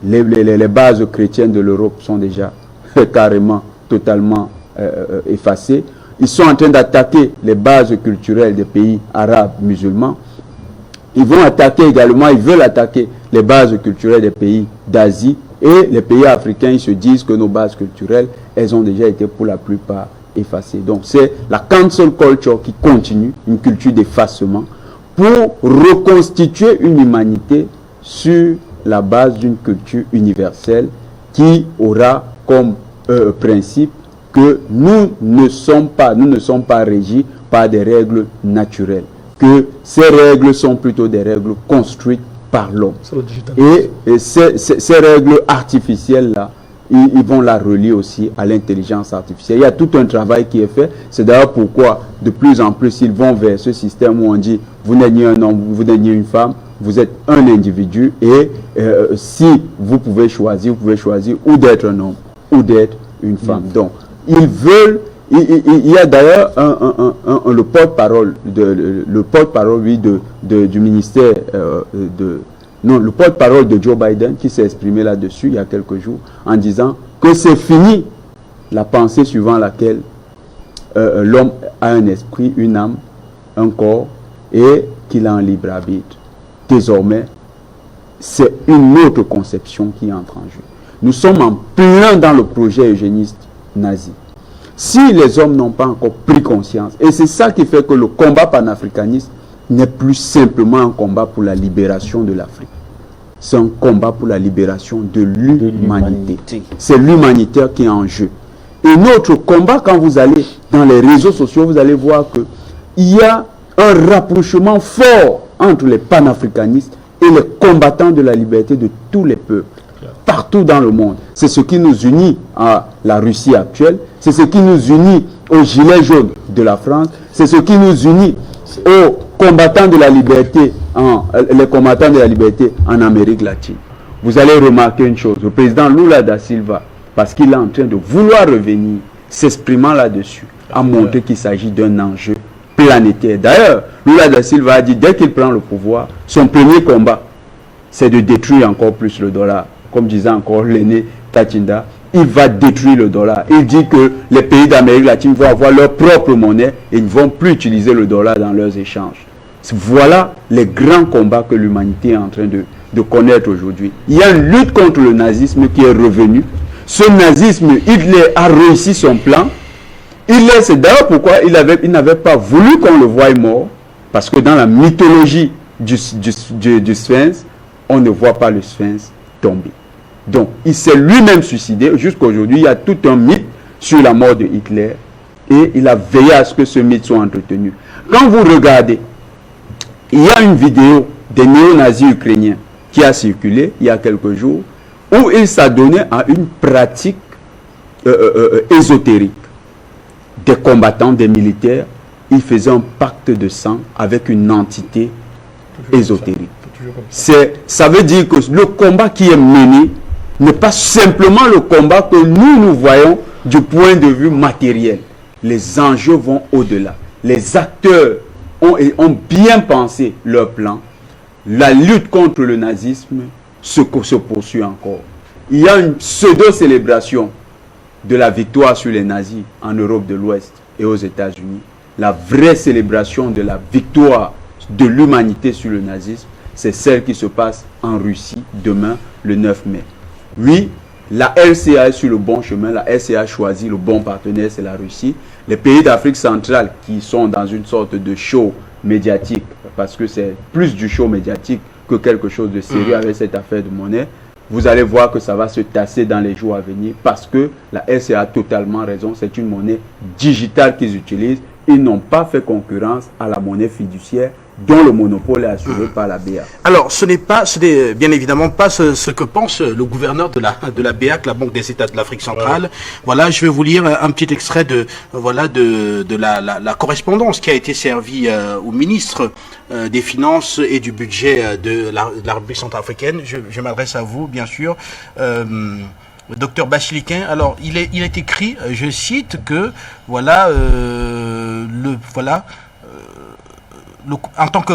Les bases chrétiennes de l'Europe sont déjà carrément, totalement effacées. Ils sont en train d'attaquer les bases culturelles des pays arabes musulmans. ils vont attaquer également, ils veulent attaquer les bases culturelles des pays d'Asie. Et les pays africains, ils se disent que nos bases culturelles, elles ont déjà été pour la plupart effacées. Donc c'est la cancel culture qui continue, une culture d'effacement, pour reconstituer une humanité sur la base d'une culture universelle qui aura comme principe que nous ne sommes pas régis par des règles naturelles, que ces règles sont plutôt des règles construites par l'homme. Et ces règles artificielles-là, ils vont la relier aussi à l'intelligence artificielle. Il y a tout un travail qui est fait. C'est d'ailleurs pourquoi, de plus en plus, ils vont vers ce système où on dit, vous n'êtes ni un homme, vous n'êtes ni une femme, vous êtes un individu. Et si vous pouvez choisir ou d'être un homme ou d'être une femme. Donc, ils veulent... Il y a d'ailleurs le porte-parole du ministère le porte-parole de Joe Biden qui s'est exprimé là-dessus il y a quelques jours en disant que c'est fini la pensée suivant laquelle l'homme a un esprit, une âme, un corps et qu'il a un libre arbitre. Désormais, c'est une autre conception qui entre en jeu. Nous sommes en plein dans le projet eugéniste nazi. Si les hommes n'ont pas encore pris conscience, et c'est ça qui fait que le combat panafricaniste n'est plus simplement un combat pour la libération de l'Afrique. C'est un combat pour la libération de l'humanité. C'est l'humanitaire qui est en jeu. Et notre combat, quand vous allez dans les réseaux sociaux, vous allez voir qu'il y a un rapprochement fort entre les panafricanistes et les combattants de la liberté de tous les peuples. Partout dans le monde. C'est ce qui nous unit à la Russie actuelle, c'est ce qui nous unit aux gilets jaunes de la France, c'est ce qui nous unit aux combattants de la liberté, les combattants de la liberté en Amérique latine. Vous allez remarquer une chose, le président Lula da Silva, parce qu'il est en train de vouloir revenir, s'exprimant là-dessus, a montré qu'il s'agit d'un enjeu planétaire. D'ailleurs, Lula da Silva a dit, dès qu'il prend le pouvoir, son premier combat, c'est de détruire encore plus le dollar. Comme disait encore l'aîné Tachinda, il va détruire le dollar. Il dit que les pays d'Amérique latine vont avoir leur propre monnaie et ils ne vont plus utiliser le dollar dans leurs échanges. Voilà les grands combats que l'humanité est en train de connaître aujourd'hui. Il y a une lutte contre le nazisme qui est revenue. Ce nazisme, Hitler a réussi son plan. C'est d'ailleurs pourquoi il n'avait pas voulu qu'on le voie mort. Parce que dans la mythologie du Sphinx, on ne voit pas le Sphinx tomber. Donc, il s'est lui-même suicidé. Jusqu'à aujourd'hui, il y a tout un mythe sur la mort de Hitler. Et il a veillé à ce que ce mythe soit entretenu. Quand vous regardez, il y a une vidéo des néo-nazis ukrainiens qui a circulé il y a quelques jours, où il s'adonnait à une pratique ésotérique. Des combattants, des militaires, ils faisaient un pacte de sang avec une entité ésotérique. Ça veut dire que le combat qui est mené n'est pas simplement le combat que nous voyons du point de vue matériel. Les enjeux vont au-delà. Les acteurs ont bien pensé leur plan. La lutte contre le nazisme se poursuit encore. Il y a une pseudo-célébration de la victoire sur les nazis en Europe de l'Ouest et aux États-Unis. La vraie célébration de la victoire de l'humanité sur le nazisme, c'est celle qui se passe en Russie demain, le 9 mai. Oui, la RCA est sur le bon chemin, la RCA a choisi le bon partenaire, c'est la Russie. Les pays d'Afrique centrale qui sont dans une sorte de show médiatique, parce que c'est plus du show médiatique que quelque chose de sérieux avec cette affaire de monnaie, vous allez voir que ça va se tasser dans les jours à venir parce que la RCA a totalement raison, c'est une monnaie digitale qu'ils utilisent. Ils n'ont pas fait concurrence à la monnaie fiduciaire dont le monopole est assuré par la BEAC. Alors, ce n'est bien évidemment pas ce que pense le gouverneur de la BEAC, la Banque des États de l'Afrique centrale. Ouais. Voilà, je vais vous lire un petit extrait de la correspondance qui a été servie au ministre des Finances et du Budget de la République centrafricaine. Je m'adresse à vous, bien sûr. Docteur Basiliquin, alors il est écrit, je cite que en tant que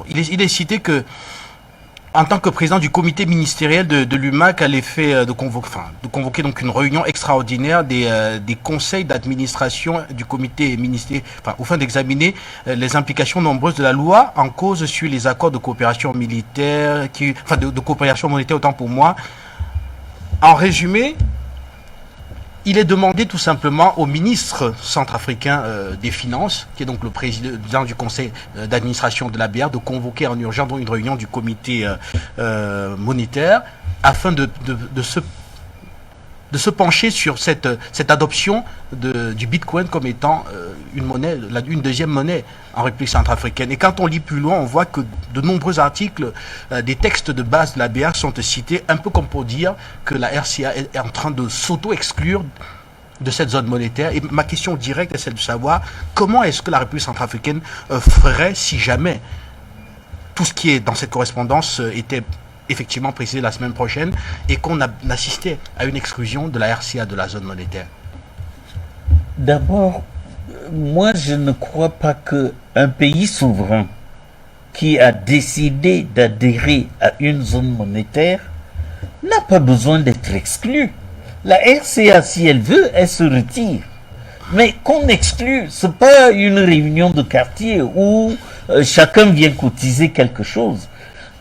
il est cité que en tant que président du comité ministériel de l'UMAC, à l'effet de convoquer donc une réunion extraordinaire des conseils d'administration du comité ministériel, au fin d'examiner les implications nombreuses de la loi en cause sur les accords de coopération militaire, de coopération monétaire autant pour moi. En résumé, il est demandé tout simplement au ministre centrafricain des Finances, qui est donc le président du conseil d'administration de la BR, de convoquer en urgence une réunion du comité monétaire afin de se pencher sur cette adoption du Bitcoin comme étant une deuxième monnaie en République centrafricaine. Et quand on lit plus loin, on voit que de nombreux articles des textes de base de la BR sont cités, un peu comme pour dire que la RCA est en train de s'auto-exclure de cette zone monétaire. Et ma question directe est celle de savoir comment est-ce que la République centrafricaine ferait si jamais tout ce qui est dans cette correspondance était effectivement précisé la semaine prochaine et qu'on assistait à une exclusion de la RCA de la zone monétaire. D'abord, moi je ne crois pas qu'un pays souverain qui a décidé d'adhérer à une zone monétaire n'a pas besoin d'être exclu. La RCA, si elle veut, elle se retire. Mais qu'on exclue, ce n'est pas une réunion de quartier où chacun vient cotiser quelque chose.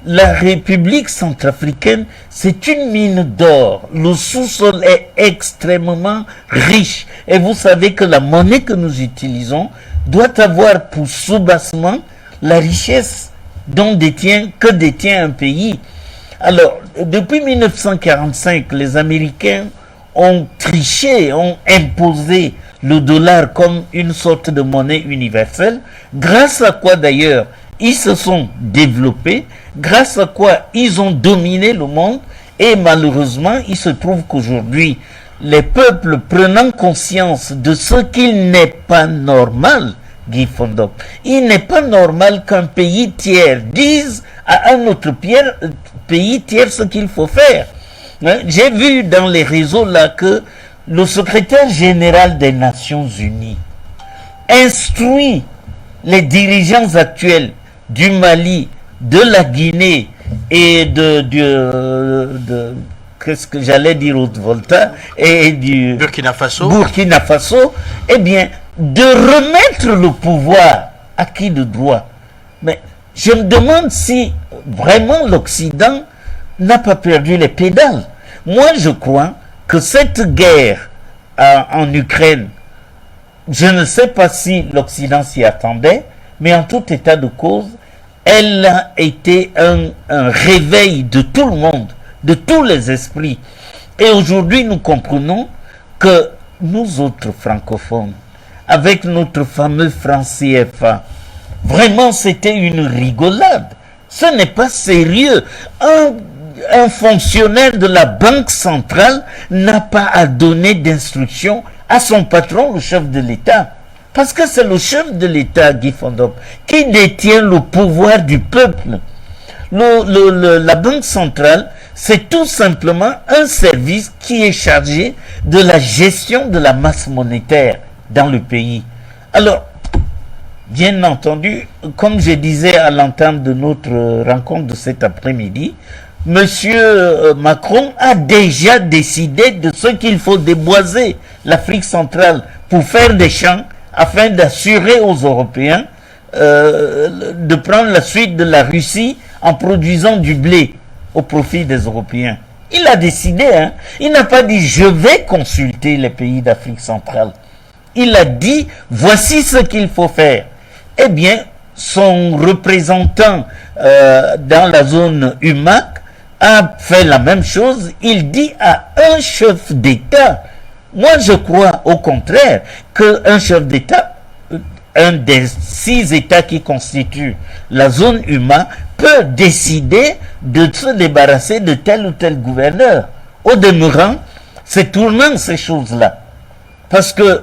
La République centrafricaine, c'est une mine d'or. Le sous-sol est extrêmement riche. Et vous savez que la monnaie que nous utilisons doit avoir pour soubassement la richesse que détient un pays. Alors, depuis 1945, les Américains ont triché, ont imposé le dollar comme une sorte de monnaie universelle, grâce à quoi d'ailleurs ils se sont développés, grâce à quoi ils ont dominé le monde, et malheureusement, il se trouve qu'aujourd'hui, les peuples prenant conscience de ce qu'il n'est pas normal, Guy Fondop, il n'est pas normal qu'un pays tiers dise à un autre pays tiers ce qu'il faut faire. J'ai vu dans les réseaux là que le secrétaire général des Nations Unies instruit les dirigeants actuels du Mali, de la Guinée et qu'est-ce que j'allais dire Haute-Volta et du Burkina Faso, eh bien, de remettre le pouvoir à qui de droit. Mais je me demande si vraiment l'Occident n'a pas perdu les pédales. Moi, je crois que cette guerre en Ukraine, je ne sais pas si l'Occident s'y attendait, mais en tout état de cause, elle a été un réveil de tout le monde, de tous les esprits. Et aujourd'hui, nous comprenons que nous autres francophones, avec notre fameux franc CFA, vraiment c'était une rigolade. Ce n'est pas sérieux. Un fonctionnaire de la Banque centrale n'a pas à donner d'instructions à son patron, le chef de l'État. Parce que c'est le chef de l'État, Guy Fondop, qui détient le pouvoir du peuple. La Banque centrale, c'est tout simplement un service qui est chargé de la gestion de la masse monétaire dans le pays. Alors, bien entendu, comme je disais à l'entame de notre rencontre de cet après-midi, Monsieur Macron a déjà décidé de ce qu'il faut déboiser l'Afrique centrale pour faire des champs afin d'assurer aux Européens de prendre la suite de la Russie en produisant du blé au profit des Européens. Il a décidé, hein. Il n'a pas dit « je vais consulter les pays d'Afrique centrale ». Il a dit « voici ce qu'il faut faire ». Eh bien, son représentant dans la zone UMAC a fait la même chose. Il dit à un chef d'État, moi je crois au contraire qu'un chef d'État, un des 6 États qui constituent la zone UMA, peut décider de se débarrasser de tel ou tel gouverneur. Au demeurant, c'est tournant ces choses-là. Parce que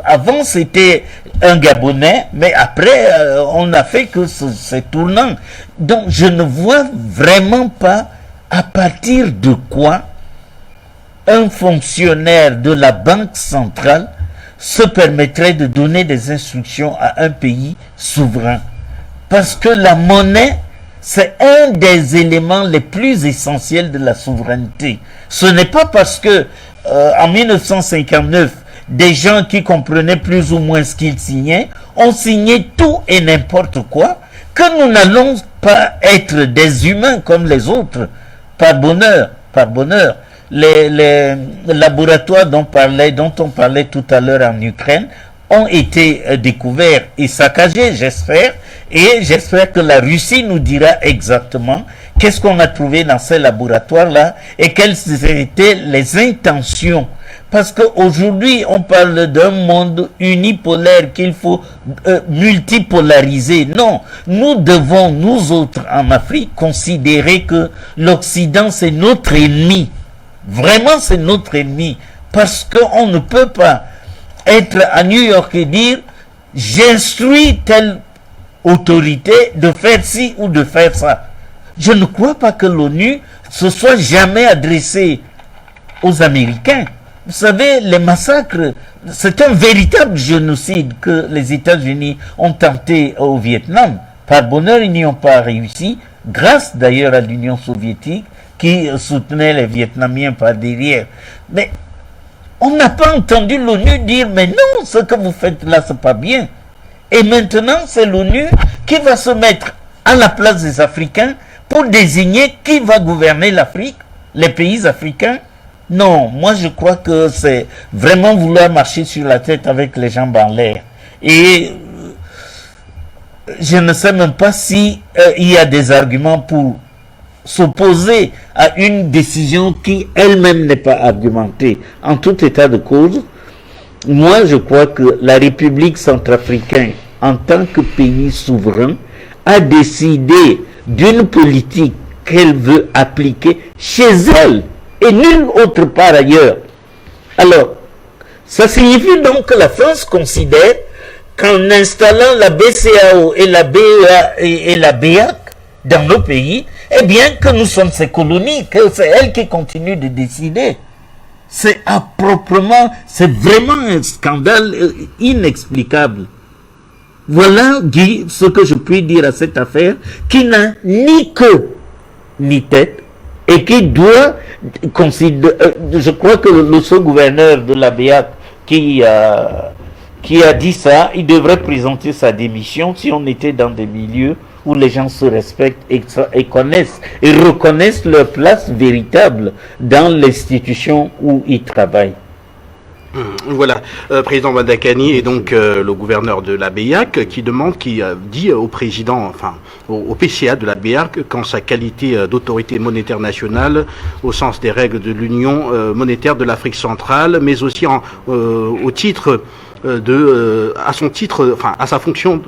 avant c'était un Gabonais, mais après on a fait que c'est tournant. Donc je ne vois vraiment pas à partir de quoi un fonctionnaire de la Banque centrale se permettrait de donner des instructions à un pays souverain. Parce que la monnaie, c'est un des éléments les plus essentiels de la souveraineté. Ce n'est pas parce que en 1959, des gens qui comprenaient plus ou moins ce qu'ils signaient ont signé tout et n'importe quoi que nous n'allons pas être des humains comme les autres. Par bonheur, par bonheur. Les laboratoires dont on parlait tout à l'heure en Ukraine ont été découverts et saccagés, j'espère. Et j'espère que la Russie nous dira exactement qu'est-ce qu'on a trouvé dans ces laboratoires-là et quelles étaient les intentions. Parce qu'aujourd'hui, on parle d'un monde unipolaire qu'il faut multipolariser. Non, nous devons, nous autres en Afrique, considérer que l'Occident, c'est notre ennemi. Vraiment, c'est notre ennemi. Parce qu'on ne peut pas être à New York et dire « j'instruis telle autorité de faire ci ou de faire ça ». Je ne crois pas que l'ONU se soit jamais adressée aux Américains. Vous savez, les massacres, c'est un véritable génocide que les États-Unis ont tenté au Vietnam. Par bonheur, ils n'y ont pas réussi, grâce d'ailleurs à l'Union soviétique qui soutenait les Vietnamiens par derrière. Mais on n'a pas entendu l'ONU dire « mais non, ce que vous faites là, c'est pas bien ». Et maintenant, c'est l'ONU qui va se mettre à la place des Africains pour désigner qui va gouverner l'Afrique, les pays africains. Non, moi je crois que c'est vraiment vouloir marcher sur la tête avec les jambes en l'air. Et je ne sais même pas si il y a des arguments pour s'opposer à une décision qui elle-même n'est pas argumentée. En tout état de cause, moi je crois que la République centrafricaine, en tant que pays souverain, a décidé d'une politique qu'elle veut appliquer chez elle et nulle autre part ailleurs. Alors, ça signifie donc que la France considère qu'en installant la BCAO et la BEA et la BEAC dans nos pays, eh bien que nous sommes ses colonies, que c'est elle qui continue de décider. C'est c'est vraiment un scandale inexplicable. Voilà, Guy, ce que je puis dire à cette affaire qui n'a ni queue ni tête et qui doit considérer. Je crois que le sous-gouverneur de la BEAC qui a dit ça, il devrait présenter sa démission si on était dans des milieux où les gens se respectent et connaissent et reconnaissent leur place véritable dans l'institution où ils travaillent. Voilà, président Madakani et donc le gouverneur de la BEAC qui dit au président, enfin au PCA de la BEAC qu'en sa qualité d'autorité monétaire nationale au sens des règles de l'Union monétaire de l'Afrique centrale, mais aussi au titre à sa fonction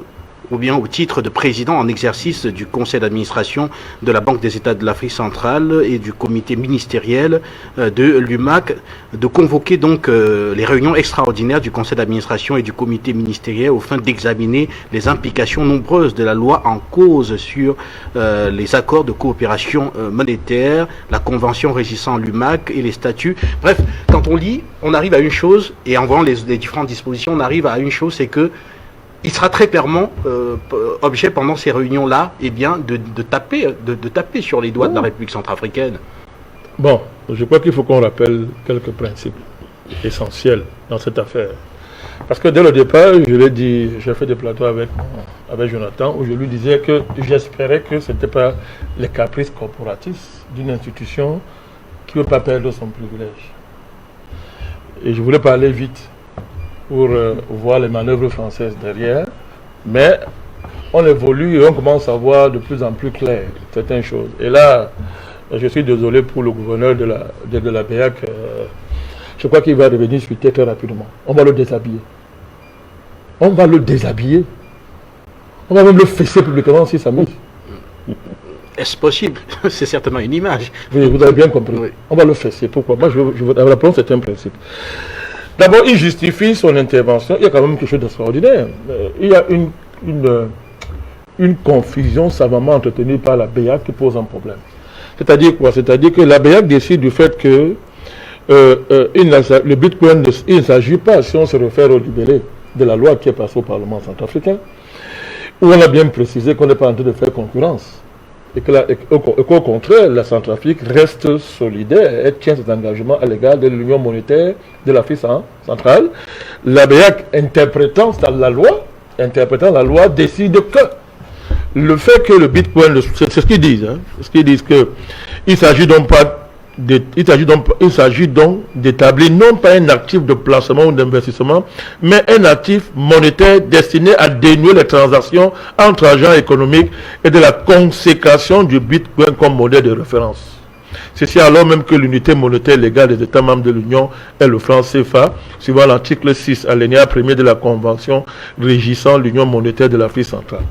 ou bien au titre de président en exercice du conseil d'administration de la Banque des États de l'Afrique centrale et du comité ministériel de l'UMAC, de convoquer donc les réunions extraordinaires du conseil d'administration et du comité ministériel au fin d'examiner les implications nombreuses de la loi en cause sur les accords de coopération monétaire, la convention régissant l'UMAC et les statuts. Bref, quand on lit, on arrive à une chose, et en voyant les différentes dispositions, on arrive à une chose, c'est que il sera très clairement objet pendant ces réunions-là, eh bien, de taper sur les doigts de la République centrafricaine. Bon, je crois qu'il faut qu'on rappelle quelques principes essentiels dans cette affaire. Parce que dès le départ, je l'ai dit, j'ai fait des plateaux avec Jonathan, où je lui disais que j'espérais que ce n'était pas les caprices corporatistes d'une institution qui ne veut pas perdre son privilège. Et je voulais parler vite pour voir les manœuvres françaises derrière, mais on évolue et on commence à voir de plus en plus clair certaines choses. Et là, je suis désolé pour le gouverneur de la BEAC, je crois qu'il va revenir sur très rapidement. On va le déshabiller. On va le déshabiller. On va même le fesser publiquement s'il s'amuse. Est-ce possible? C'est certainement une image. Vous avez bien compris. Oui. On va le fesser. Pourquoi? Moi, rappelons, c'est un principe. D'abord, il justifie son intervention. Il y a quand même quelque chose d'extraordinaire. Il y a une confusion savamment entretenue par la BEAC qui pose un problème. C'est-à-dire quoi? C'est-à-dire que la BEAC décide du fait que le Bitcoin, il ne s'agit pas, si on se réfère au libellé de la loi qui est passée au Parlement centrafricain, où on a bien précisé qu'on n'est pas en train de faire concurrence. qu'au contraire, la Centrafrique reste solidaire et tient ses engagements à l'égard de l'Union monétaire de l'Afrique centrale. La BEAC, interprétant la loi, décide que le fait que le Bitcoin, c'est ce qu'ils disent, il s'agit donc d'établir non pas un actif de placement ou d'investissement, mais un actif monétaire destiné à dénouer les transactions entre agents économiques et de la consécration du Bitcoin comme modèle de référence. Ceci alors même que l'unité monétaire légale des États membres de l'Union est le franc CFA, suivant l'article 6, alinéa 1er de la Convention régissant l'Union monétaire de l'Afrique centrale.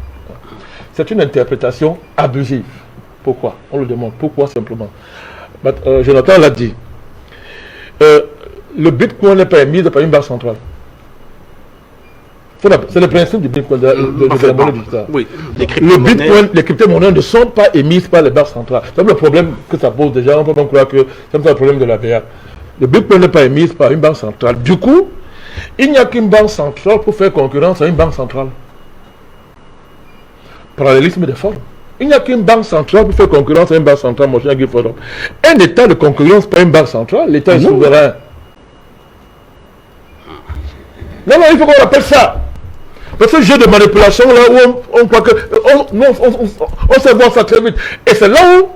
C'est une interprétation abusive. Pourquoi? On le demande. Pourquoi simplement? Jonathan l'a dit. Le Bitcoin n'est pas émis par une banque centrale. C'est le principe du Bitcoin, de la monnaie digitale. Oui, les crypto-monnaies ne sont pas émises par les banques centrales. C'est le problème que ça pose déjà. On peut pas croire que c'est le problème de la BA. Le Bitcoin n'est pas émis par une banque centrale. Du coup, il n'y a qu'une banque centrale pour faire concurrence à une banque centrale. Parallélisme des formes. Il n'y a qu'une banque centrale pour faire concurrence à une banque centrale, mon cher Guy Fodor. Un État de concurrence par une banque centrale, l'État est souverain. Non, il faut qu'on appelle ça. Parce que ce jeu de manipulation là où on croit que. On sait voir ça très vite. Et c'est là où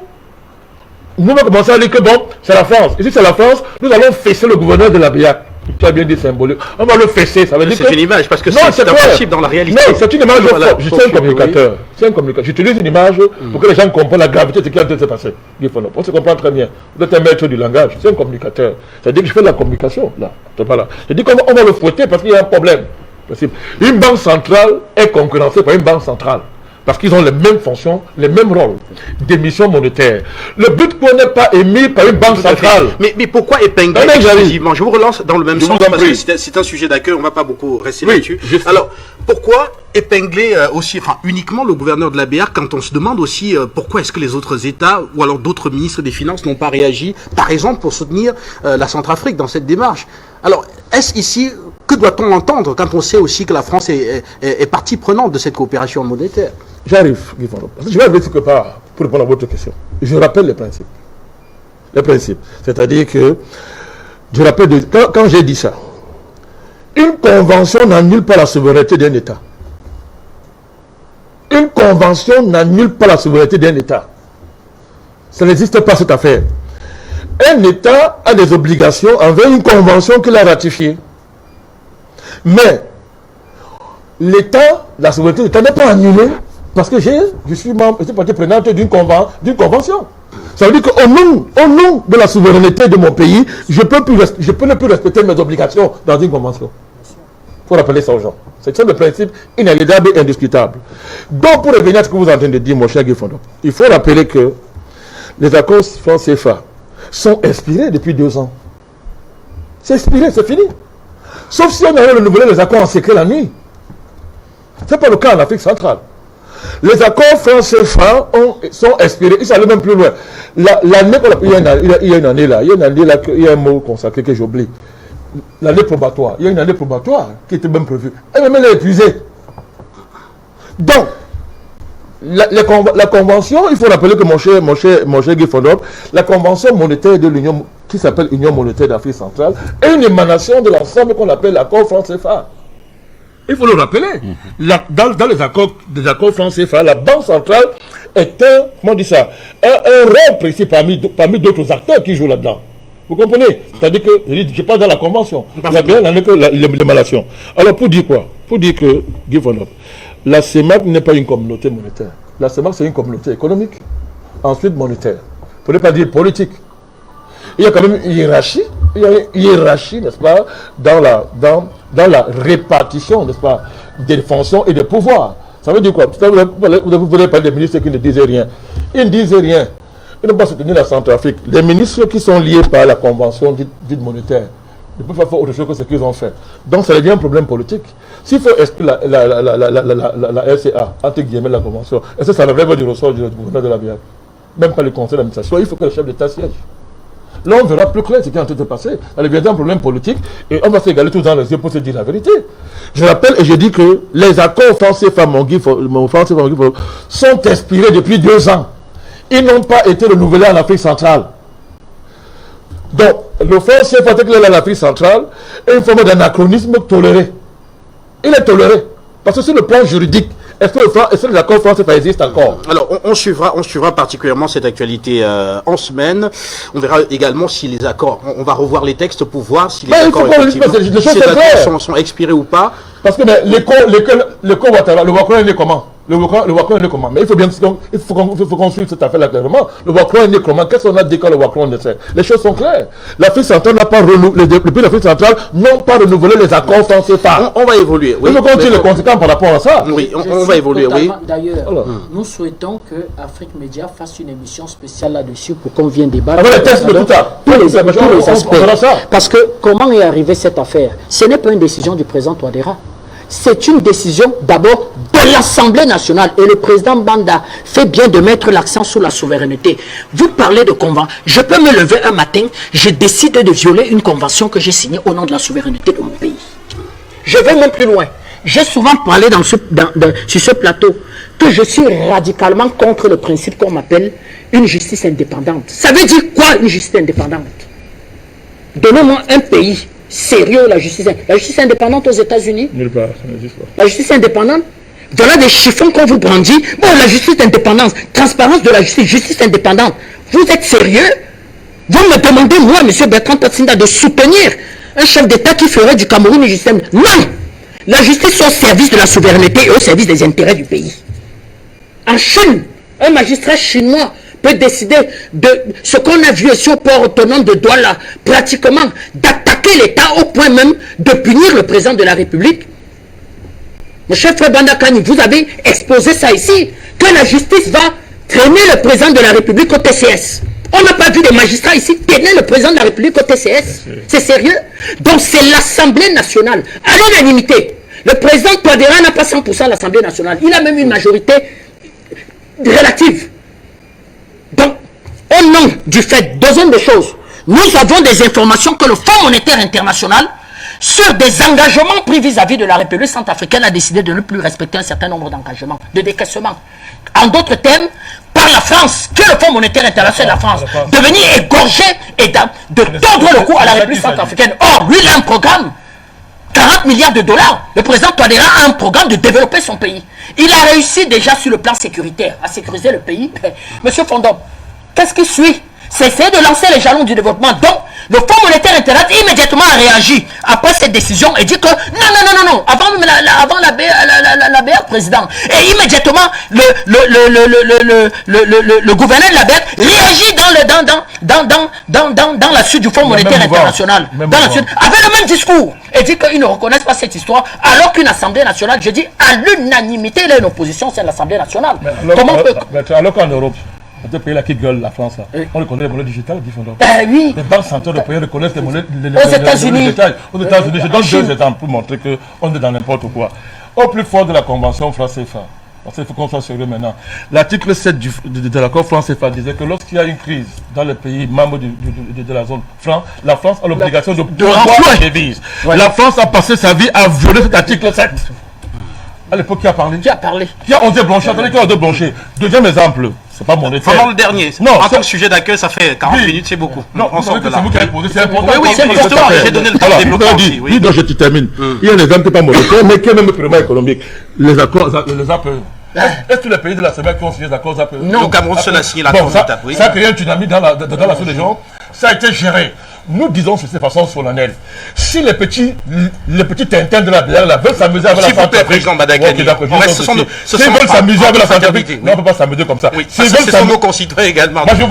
nous allons commencer à dire que bon, c'est la France. Et si c'est la France, nous allons fesser le gouverneur de la BIA. Tu as bien dit symbolique. On va le fesser. Ça veut dire c'est une image, parce que c'est impossible dans la réalité. Non, c'est une image. Je suis un communicateur. C'est un communicateur. J'utilise une image pour que les gens comprennent la gravité de ce qui est en train de se passer. On se comprend très bien. Vous êtes un maître du langage. C'est un communicateur. C'est-à-dire que je fais de la communication. Là. Je dis qu'on va le fouetter parce qu'il y a un problème. Une banque centrale est concurrencée par une banque centrale. Parce qu'ils ont les mêmes fonctions, les mêmes rôles d'émission monétaire. Le Bitcoin n'est pas émis par une banque centrale. Mais pourquoi épingler exclusivement? Je vous relance dans le même sens parce que c'est un sujet d'accueil, on ne va pas beaucoup rester là-dessus. Alors, pourquoi épingler uniquement le gouverneur de la BR quand on se demande aussi pourquoi est-ce que les autres États ou alors d'autres ministres des Finances n'ont pas réagi, par exemple, pour soutenir la Centrafrique dans cette démarche? Alors, est-ce ici... Que doit-on entendre quand on sait aussi que la France est partie prenante de cette coopération monétaire? J'arrive, Guy Fodor. Je vais arriver quelque part pour répondre à votre question. Je rappelle les principes. Les principes. C'est-à-dire que, je rappelle, quand j'ai dit ça, une convention n'annule pas la souveraineté d'un État. Une convention n'annule pas la souveraineté d'un État. Ça n'existe pas cette affaire. Un État a des obligations envers une convention qu'il a ratifiée. Mais l'État, la souveraineté de l'État n'est pas annulée parce que je suis partie prenante d'une convention. Ça veut dire qu'au nom de la souveraineté de mon pays, je peux ne plus respecter mes obligations dans une convention. Il faut rappeler ça aux gens. C'est le principe inéluctable et indiscutable. Donc, pour revenir à ce que vous êtes en train de dire, mon cher Guy Fodor, il faut rappeler que les accords francs-CFA sont expirés depuis 2 ans. C'est expiré, c'est fini. Sauf si on avait renouvelé les accords en secret la nuit. Ce n'est pas le cas en Afrique centrale. Les accords francs-CFA sont expirés. Ils s'allent même plus loin. L'année qu'on appelle, il y a une année là, il y a un mot consacré que j'oublie. L'année probatoire. Il y a une année probatoire qui était même prévue. Elle est épuisée. Donc, la convention, il faut rappeler que mon cher Guy Fodor, la convention monétaire de l'Union, qui s'appelle Union monétaire d'Afrique centrale, est une émanation de l'ensemble qu'on appelle l'accord franc-CFA. Il faut le rappeler. Dans les accords franc-CFA, la Banque centrale est un rôle précis parmi d'autres acteurs qui jouent là-dedans. Vous comprenez? C'est-à-dire que, je parle dans la convention. Il y a bien l'émanation. Alors, pour dire quoi? Pour dire que, Guy Fodor, la CEMAC n'est pas une communauté monétaire. La CEMAC, c'est une communauté économique, ensuite monétaire. Pour ne pas dire politique. Il y a quand même une hiérarchie. Il y a une hiérarchie, n'est-ce pas, dans la répartition, n'est-ce pas, des fonctions et des pouvoirs. Ça veut dire quoi? Vous voulez parler des ministres qui ne disaient rien. Ils ne disaient rien. Ils n'ont pas soutenu la Centrafrique. Les ministres qui sont liés par la convention dite monétaire ne peuvent pas faire autre chose que ce qu'ils ont fait. Donc ça devient un problème politique. S'il faut exclure la RCA, entre guillemets la convention, est-ce que ça relève du ressort du gouverneur de la BIA? Même pas le conseil d'administration, il faut que le chef d'État siège. Là, on verra plus clair ce qui est en train de passer. Ça devient un problème politique et on va s'égaler tous dans les yeux pour se dire la vérité. Je rappelle et je dis que les accords francs-CFA sont expirés depuis 2 ans. ils n'ont pas été renouvelés en Afrique centrale. Donc, le franc CFA tel qu'il est en Afrique centrale est une forme d'anachronisme toléré. Il est toléré. Parce que sur le plan juridique, est-ce que les accords franc CFA existent encore? Alors, on suivra particulièrement cette actualité en semaine. On verra également si les accords, on va revoir les textes pour voir si les accords sont expirés ou pas. Parce que le Ouattara est né comment? Le Ouattara est né comment? Mais il faut qu'on suive cette affaire-là clairement. Le Ouattara est né comment? Qu'est-ce qu'on a dit quand le Ouattara naissait? Les choses sont claires. L'Afrique centrale n'a pas renouvelé, les pays d'Afrique centrale n'ont pas renouvelé les accords franc CFA. On va évoluer. Oui, il faut qu'on tire les conséquences par rapport à ça. Oui, on va évoluer. Oui. D'ailleurs, nous souhaitons que Afrique Média fasse une émission spéciale là-dessus pour qu'on vienne débattre. Avec les tests de tout ça. Tous les aspects. Parce que comment est arrivée cette affaire? Ce n'est pas une décision du président Touadéra. C'est une décision d'abord de l'Assemblée nationale. Et le président Banda fait bien de mettre l'accent sur la souveraineté. Vous parlez de convention. Je peux me lever un matin, je décide de violer une convention que j'ai signée au nom de la souveraineté de mon pays. Je vais même plus loin. J'ai souvent parlé sur ce plateau que je suis radicalement contre le principe qu'on m'appelle une justice indépendante. Ça veut dire quoi une justice indépendante? Donnez-moi un pays sérieux, la justice indépendante aux États-Unis. Nulle part, ça n'existe pas. La justice indépendante, voilà des chiffons qu'on vous brandit. Bon, la justice indépendante, transparence de la justice indépendante. Vous êtes sérieux? Vous me demandez, moi, M. Bertrand Tatsinda, de soutenir un chef d'État qui ferait du Cameroun une justice? Non! La justice est au service de la souveraineté et au service des intérêts du pays. En Chine, un magistrat chinois peut décider de ce qu'on a vu ici au port autonome de Douala, pratiquement d'attaquer l'État au point même de punir le président de la République. Mon cher frère Bandakani, vous avez exposé ça ici, que la justice va traîner le président de la République au TCS. On n'a pas vu des magistrats ici traîner le président de la République au TCS. C'est sérieux? Donc c'est l'Assemblée nationale, à l'unanimité. Le président Touadéra n'a pas 100% à l'Assemblée nationale. Il a même une majorité relative. Donc, au nom du fait, deuxième des choses, nous avons des informations que le Fonds monétaire international, sur des engagements pris vis-à-vis de la République centrafricaine, a décidé de ne plus respecter un certain nombre d'engagements, de décaissements. En d'autres termes, par la France, que le Fonds monétaire international de la France, de venir égorger et de tordre le cou à la République centrafricaine. Or, lui, il a un programme, 40 milliards de dollars. Le président Touadéra a un programme de développer son pays. Il a réussi déjà sur le plan sécuritaire à sécuriser le pays. Monsieur Fondom, qu'est-ce qui suit? C'est essayer de lancer les jalons du développement. Donc, le Fonds monétaire international immédiatement a réagi après cette décision et dit que non, avant la BR président. Et immédiatement, le gouverneur de la BR réagit dans la suite du Fonds monétaire international. Avec le même discours. Et dit qu'ils ne reconnaissent pas cette histoire, alors qu'une Assemblée nationale, je dis à l'unanimité, il y a une opposition, c'est l'Assemblée nationale. Alors qu'en Europe, les pays-là qui gueulent la France, on reconnaît les monnaies digitales, oui. Les banques centrales de pays reconnaissent les monnaies aux États-Unis. Aux États-Unis, je donne 2 exemples pour montrer qu'on est dans n'importe quoi. Au plus fort de la convention France-CFA, parce qu'il faut qu'on soit sérieux maintenant, l'article 7 de l'accord France-CFA disait que lorsqu'il y a une crise dans les pays membres de la zone franc, la France a l'obligation de renflouer les devises. La France a passé sa vie à violer cet article 7. À l'époque, qui a parlé? Qui a osé blanchir? Attendez, qui a osé blanchir? Deuxième exemple, c'est pas monétaire. Pendant le dernier. Non, en tant que sujet d'accueil, ça fait 40 minutes, c'est beaucoup. Non, on sort de là. C'est vous qui avez posé, c'est important. Oui, c'est justement, j'ai donné le temps de développer. Oui, donc je te termine. Il y a un exemple pas monétaire, mais qui est même purement économique. Les accords, les APE. Est-ce que les pays de la CEMAC qui ont signé les accords APE? Non, le Cameroun seul a signé l'accord APE. Ça a créé un tsunami dans la sous-région. Ça a été géré. Nous disons de cette façon solennelle. Si les petits tintins de la BR veulent s'amuser avec la Centrafrique, s'ils veulent s'amuser avec la Centrafrique, on ne peut pas s'amuser comme ça. Ce sont nos concitoyens également. Je vais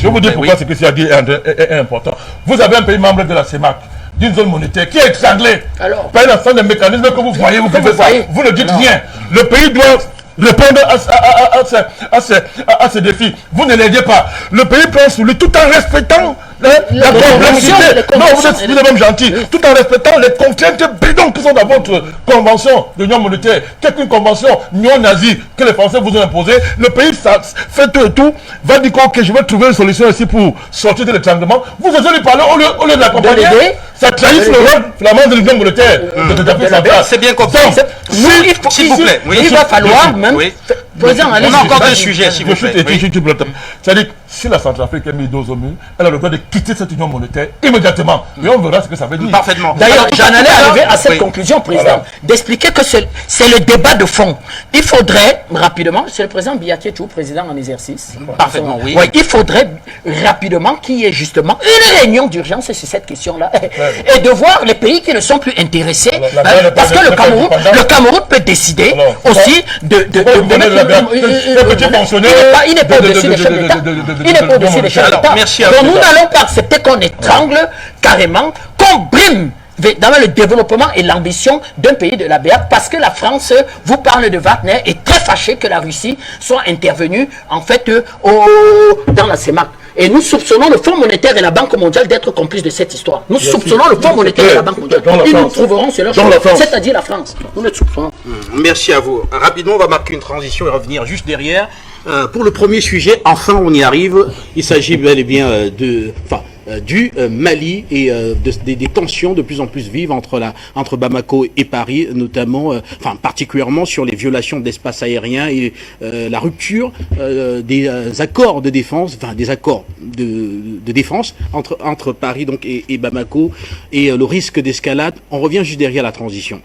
vous dire pourquoi ce que tu as dit est important. Vous avez un pays membre de la CEMAC, d'une zone monétaire qui est étranglée par l'ensemble des mécanismes que vous voyez, vous ne dites rien. Le pays doit répondre à ces défis. Vous ne l'aidez pas. Le pays prend sous lui tout en respectant la complexité. Non, vous êtes même gentil. Tout en respectant les contraintes bidons qui sont dans votre convention de l'Union monétaire. Qu'est-ce qu'une convention néo-nazie que les Français vous ont imposée? Le pays fait tout et tout, va dire que je vais trouver une solution ici pour sortir de l'étranglement. Vous osez lui parler au lieu de l'accompagner. Ça trahit le rôle flamand de l'Union monétaire. C'est bien compris. S'il vous plaît. Il va falloir même Président, allez-y. On a encore deux sujets, s'il vous plaît. Oui. C'est-à-dire, si la Centrafrique est mise dos au mur, elle a le droit de quitter cette union monétaire immédiatement. Et on verra ce que ça veut dire. Parfaitement. D'ailleurs, j'en allais arriver à cette Oui. conclusion, Président, Voilà. d'expliquer que c'est le débat de fond. Il faudrait, rapidement, c'est le président Biaketou, président en exercice. Parfaitement, oui. Ouais, il faudrait rapidement qu'il y ait justement une réunion d'urgence sur cette question-là. Et de voir les pays qui ne sont plus intéressés. Parce que le Cameroun peut décider Alors, aussi de il n'est pas au-dessus des chefs d'État. Il n'est pas au-dessus des chefs d'État. Merci à Donc vous. nous n'allons pas accepter qu'on étrangle carrément, qu'on brime dans le développement et l'ambition d'un pays de la BEAC, parce que la France vous parle de Wagner, est très fâchée que la Russie soit intervenue en fait dans la CEMAC. Et nous soupçonnons le Fonds monétaire et la Banque mondiale d'être complices de cette histoire. Nous soupçonnons le Fonds monétaire et la Banque mondiale. Ils nous trouveront sur leur chemin, c'est-à-dire la France. Nous le soupçonnons. Merci à vous. Rapidement, on va marquer une transition et revenir juste derrière. Pour le premier sujet, enfin on y arrive. Il s'agit bel et bien du Mali et des tensions de plus en plus vives entre Bamako et Paris, notamment, particulièrement sur les violations de l'espace aérien et la rupture des accords de défense, des accords de défense entre Paris donc et Bamako et le risque d'escalade. On revient juste derrière la transition.